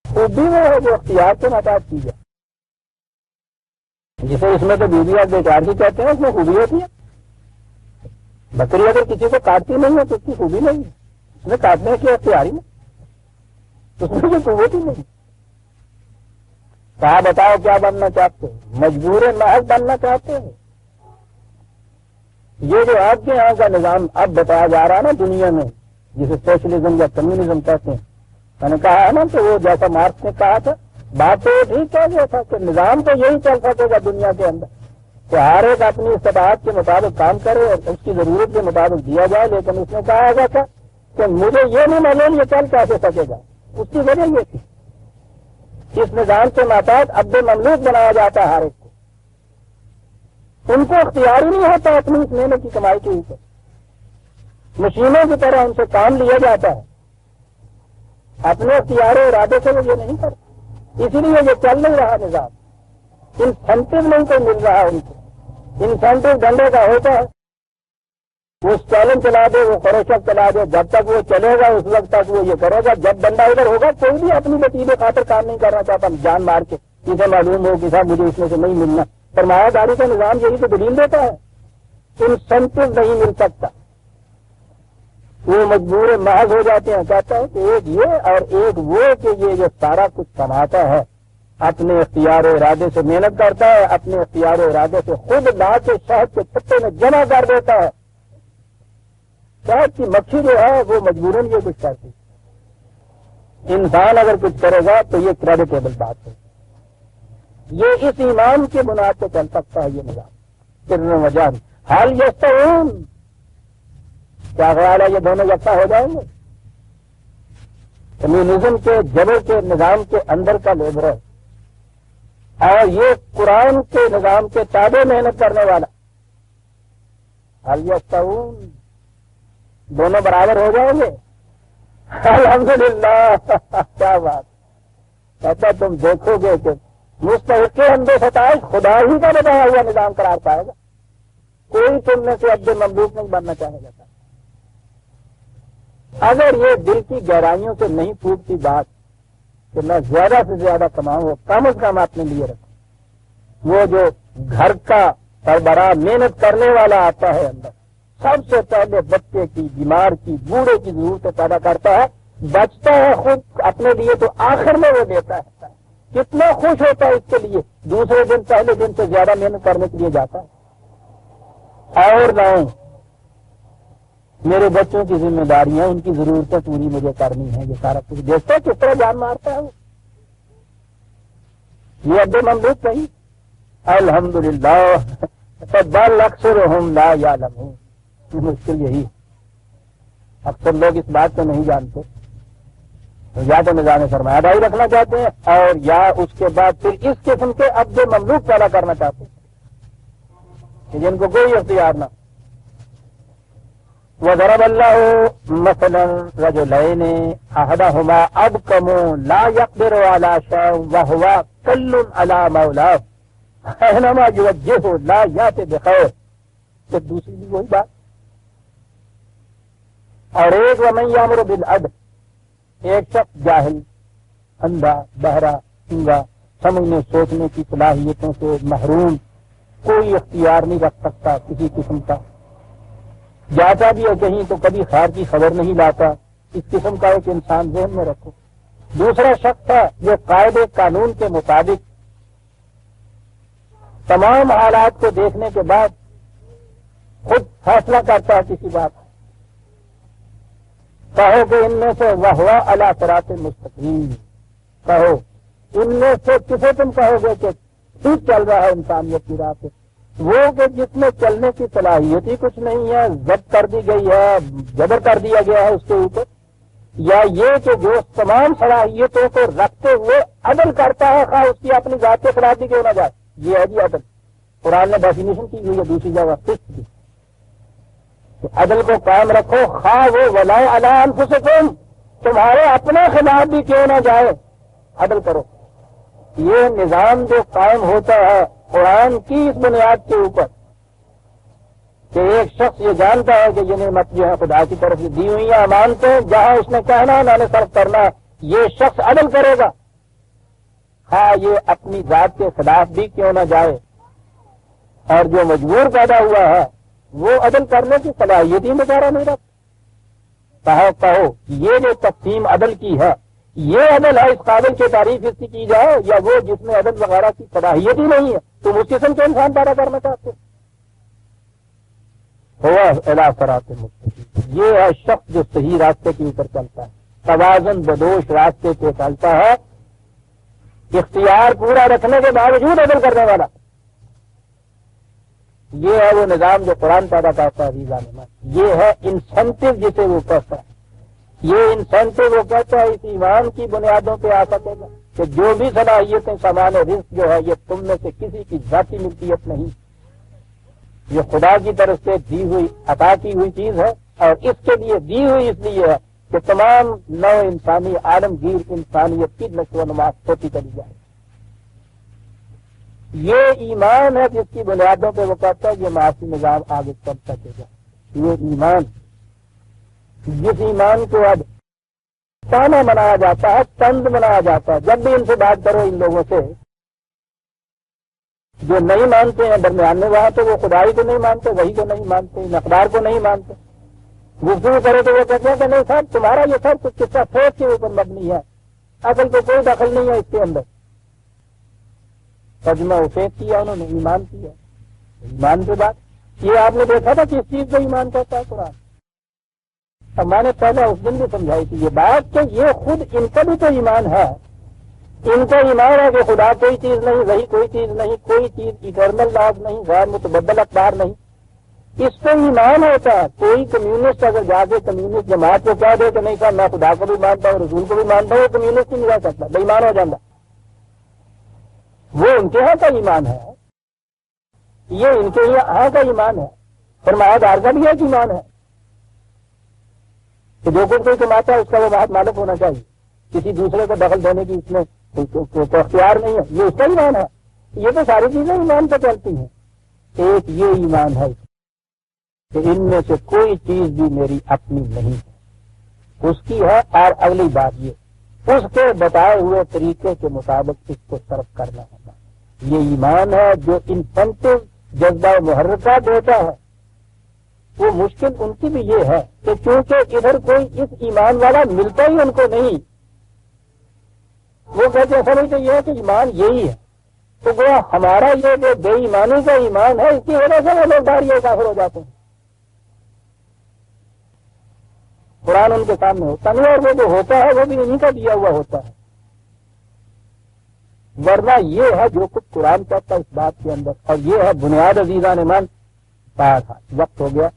خوبی وہ ہے جو اختیار سے ناکات کی جائے، جسے اس میں تو بیوی آپ بیکار کی کہتے ہیں اس میں خوبی ہوتی ہے۔ بکری اگر کسی کو کاٹتی نہیں ہے تو اس کی خوبی نہیں ہے، اس میں کاٹنے کی اختیار ہی نہیں، اس میں کوئی قوت ہی نہیں۔ کہا بتاؤ کیا بننا چاہتے ہو؟ مجبور محض بننا چاہتے ہو؟ یہ جو آپ کے یہاں کا نظام اب بتایا جا رہا ہے نا دنیا میں، جسے سوشلزم یا کمیونزم کہتے ہیں، میں نے کہا ہے نا کہ وہ جیسا مارکس نے کہا تھا بات تو ٹھیک کہہ گیا تھا کہ نظام تو یہی چل سکے گا دنیا کے اندر کہ ہر ایک اپنی استطاعت کے مطابق کام کرے اور اس کی ضرورت کے مطابق دیا جائے، لیکن اس نے کہا گیا تھا کہ مجھے یہ نہیں معلوم یہ چل کیسے سکے گا۔ اس کی وجہ یہ تھی اس نظام کے ماتحت عبد مملوک بنایا جاتا ہے ہر ایک کو، ان کو اختیار ہی نہیں ہوتا اپنی اس محنت کی کمائی کے اوپر، مشینوں کی طرح ان سے کام لیا جاتا ہے، اپنے اختیار و ارادے سے وہ یہ نہیں کرتے، اسی لیے یہ چل نہیں رہا نظام، انسینٹو نہیں کوئی مل رہا ان کو، انسینٹو ڈنڈے کا ہوتا ہے، وہ چیلنج چلا دے وہ فروشت چلا دے، جب تک وہ چلے گا اس وقت تک وہ یہ کرے گا، جب ڈنڈا ادھر ہوگا کوئی بھی اپنی لطیفے خاطر کام نہیں کرنا چاہتا، جان مار کے کسے معلوم ہو کہ صاحب مجھے اس میں سے نہیں ملنا۔ سرمایہ داری کا نظام یہی تو دلیل دیتا ہے، انسینٹو نہیں مل سکتا، وہ مجبور محض ہو جاتے ہیں۔ کہتا ہے کہ ایک یہ اور ایک وہ کہ یہ جو سارا کچھ کماتا ہے اپنے اختیار و ارادے سے محنت کرتا ہے، اپنے اختیار و ارادے سے خود لا کے شہد کے چھتے میں جمع کر دیتا ہے، شہد کی مکھی جو ہے وہ مجبوراً یہ کچھ کرتی، انسان اگر کچھ کرے گا تو یہ کریڈیٹیبل بات ہے، یہ اس ایمان کے بنیاد پہ چل سکتا ہے یہ نظام۔ سر وجہ حال یستوون، کیا خیال ہے یہ دونوں یکساں ہو جائیں گے؟ کمیونزم کے جبر کے نظام کے اندر کا لیبر اور یہ قرآن کے نظام کے تابع محنت کرنے والا، حال یستوون، دونوں برابر ہو جائیں گے؟ الحمدللہ کیا بات، کہتا تم دیکھو گے کہ مستحق حمد و ستائش خدا ہی کا بتایا ہوا نظام قرار پائے گا، کوئی تم میں سے عبد مملوک نہیں بننا چاہے گا۔ اگر یہ دل کی گہرائیوں سے نہیں پھوٹتی بات کہ میں زیادہ سے زیادہ کماؤں، وہ کم از کم اپنے لیے رکھوں، وہ جو گھر کا سربراہ محنت کرنے والا آتا ہے اندر، سب سے پہلے بچے کی، بیمار کی، بوڑھے کی ضرورتیں پیدا کرتا ہے، بچتا ہے خود اپنے لیے تو آخر میں وہ دیتا ہے، کتنا خوش ہوتا ہے اس کے لیے، دوسرے دن پہلے دن سے زیادہ محنت کرنے کے لیے جاتا ہے۔ اور لاؤں میرے بچوں کی ذمہ داریاں، ان کی ضرورتیں پوری مجھے کرنی ہے، یہ سارا کچھ دیکھتا ہے کس طرح جان مارتا ہے وہ، یہ عبد مملوک نہیں۔ الحمدللہ بل اکثرہم لا یعلمون، مشکل یہی، اکثر لوگ اس بات کو نہیں جانتے، یا تو نظام سرمایہ داری رکھنا چاہتے ہیں اور یا اس کے بعد پھر اس قسم کے عبد مملوک پیدا کرنا چاہتے ہیں کہ جن کو کوئی اختیار نہ۔ وضرب اللہ مثلا رجلین احدہما ابکم لا یقدر علی شیء وہو کل علی مولاه اینما یوجہہ لا یأتی بخیر، تو دوسری بھی وہی بات۔ اور ایک ومن یامر بالعدل، ایک شخص جاہل، اندھا، بہرا، گنگا، سمجھنے سوچنے کی صلاحیتوں سے محروم، کوئی اختیار نہیں رکھ سکتا کسی قسم کا، جاتا بھی ہے کہیں تو کبھی خیر کی خبر نہیں لاتا، اس قسم کا ایک انسان ذہن میں رکھو۔ دوسرا شخص ہے جو قاعدے قانون کے مطابق تمام حالات کو دیکھنے کے بعد خود فیصلہ کرتا ہے کسی بات، کہو کہ ان میں سے وہو علی صراط مستقیم، کہو ان میں سے کسے تم کہو گے کہ ٹھیک چل رہا ہے انسانیت کی راہ پہ؟ وہ کہ جس میں چلنے کی صلاحیت ہی کچھ نہیں ہے، ضبط کر دی گئی ہے، جبر کر دیا گیا ہے اس کے اوپر، یا یہ کہ جو تمام صلاحیتوں کو رکھتے ہوئے عدل کرتا ہے، خواہ اس کی اپنی ذات کے خلاف بھی کیوں نہ جائے، یہ ہے جی عدل۔ قرآن نے ڈیفینیشن کی ہوئی ہے دوسری جگہ فقہ کی، کہ عدل کو قائم رکھو، خواہ وہ ولا علی انفسکم، تمہارے اپنے خلاف بھی کیوں نہ جائے، عدل کرو۔ یہ نظام جو قائم ہوتا ہے قرآن کی اس بنیاد کے اوپر کہ ایک شخص یہ جانتا ہے کہ یہ نعمت جو ہے خدا کی طرف سے دی ہوئی ہے، امانتیں جہاں اس نے کہنا میں نے صرف کرنا، یہ شخص عدل کرے گا، ہاں یہ اپنی ذات کے خلاف بھی کیوں نہ جائے، اور جو مجبور پیدا ہوا ہے وہ عدل کرنے کی صلاحیت ہی بیچارہ نہیں رکھتا۔ کہو یہ جو تقسیم عدل کی ہے یہ عدل ہے، اس قابل کی تعریف اس کی جائے، یا وہ جس میں عدل وغیرہ کی صلاحیت ہی نہیں ہے، تم اس قسم کے انسان پیدا کرنا چاہتے ہوا الی صراط مستقیم۔ یہ ہے شخص جو صحیح راستے کے اوپر چلتا ہے، توازن بدوش راستے پہ چلتا ہے، اختیار پورا رکھنے کے باوجود عدل کرنے والا۔ یہ ہے وہ نظام جو قرآن پیدا کرتا ہے عزیزان من۔ یہ ہے انسینٹو جسے وہ کہتا ہے، یہ انسینٹو وہ کہتا ہے اس ایمان کی بنیادوں پہ آ سکے گا کہ جو بھی صلاحیتیں سامان رزق جو ہے یہ تم میں سے کسی کی ذاتی ملکیت نہیں، یہ خدا کی طرف سے دی ہوئی عطا کی ہوئی چیز ہے، اور اس کے لیے دی ہوئی اس لیے ہے کہ تمام نو انسانی عالمگیر انسانیت کی نشو و نما ہوتی چلی جائے۔ یہ ایمان ہے جس کی بنیادوں پہ وہ کہتا ہے یہ معاشی نظام آگے چل سکے گا۔ یہ ایمان جس ایمان کو اب تانا منایا جاتا ہے، طنز منایا جاتا ہے، جب بھی ان سے بات کرو ان لوگوں سے جو نہیں مانتے ہیں درمیان میں، وہاں تو وہ خدائی کو نہیں مانتے، وہی کو نہیں مانتے، ان اقدار کو نہیں مانتے، گفتگو کرے تو وہ کہتے ہیں کہ نہیں صاحب تمہارا یہ سب کچھ قصہ سوچ کے اوپر مبنی ہے، عقل کو کوئی دخل نہیں ہے اس کے اندر۔ ترجمہ افید کیا انہوں نے، ایمان کیا، ایمان کے بعد یہ آپ نے دیکھا تھا کہ اس چیز کو ایمان کہتا ہے قرآن۔ اب میں نے پہلے اس دن بھی سمجھائی تھی یہ بات کہ یہ خود ان کا بھی تو ایمان ہے، ان کا ایمان ہے کہ خدا کوئی چیز نہیں، وہی کوئی چیز نہیں، کوئی چیز ایٹرنل لاز نہیں، غیر متبدل اقدار نہیں، اس پہ ایمان ہوتا ہے۔ کوئی کمیونسٹ اگر جا کے کمیونسٹ جماعت کو کہہ دے کہ نہیں صاحب میں خدا کو بھی مانتا ہوں رسول کو بھی مانتا ہوں، وہ کمیونسٹ ہی نہیں رہ سکتا، بے ایمان ہو جاتا۔ وہ ان کے یہاں کا ایمان ہے، یہ ان کے یہاں کا ایمان ہے، فرمایا دار کا بھی ایک ایمان ہے کہ جو کچھ کوئی کماتا ہے اس کا وہ بہت مالک ہونا چاہیے، کسی دوسرے کو دخل دینے کی اس میں کوئی اختیار نہیں ہے، یہ اس کا ایمان ہے۔ یہ تو ساری چیزیں ایمان پہ چلتی ہیں۔ ایک یہ ایمان ہے کہ ان میں سے کوئی چیز بھی میری اپنی نہیں ہے، اس کی ہے، اور اگلی بات یہ اس کے بتائے ہوئے طریقے کے مطابق اس کو صرف کرنا ہوگا۔ یہ ایمان ہے جو انسینٹو جذبہ محرکہ دیتا ہے۔ وہ مشکل ان کی بھی یہ ہے کہ چونکہ ادھر کوئی اس ایمان والا ملتا ہی ان کو نہیں، وہ کہتے ہیں سمجھتے یہ ہے کہ ایمان یہی ہے، تو وہ ہمارا یہ جو بے ایمانی کا ایمان ہے اس کی وجہ سے وہ لوگ داریے کافر ہو جاتے ہیں۔ قرآن ان کے سامنے ہوتا نہیں، اور وہ جو ہوتا ہے وہ بھی انہیں کا دیا ہوا ہوتا ہے، ورنہ یہ ہے جو کچھ قرآن کہتا ہے اس بات کے اندر، اور یہ ہے بنیاد عزیزان من۔ وقت ہو گیا،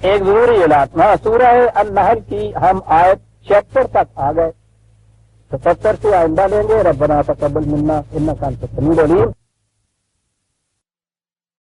ایک ضروری اعلان، ہاں سورہ النحل کی ہم آیت 76 تک آ گئے، 77 سے آئندہ لیں گے۔ ربنا تقبل منا انک انت السمیع العلیم۔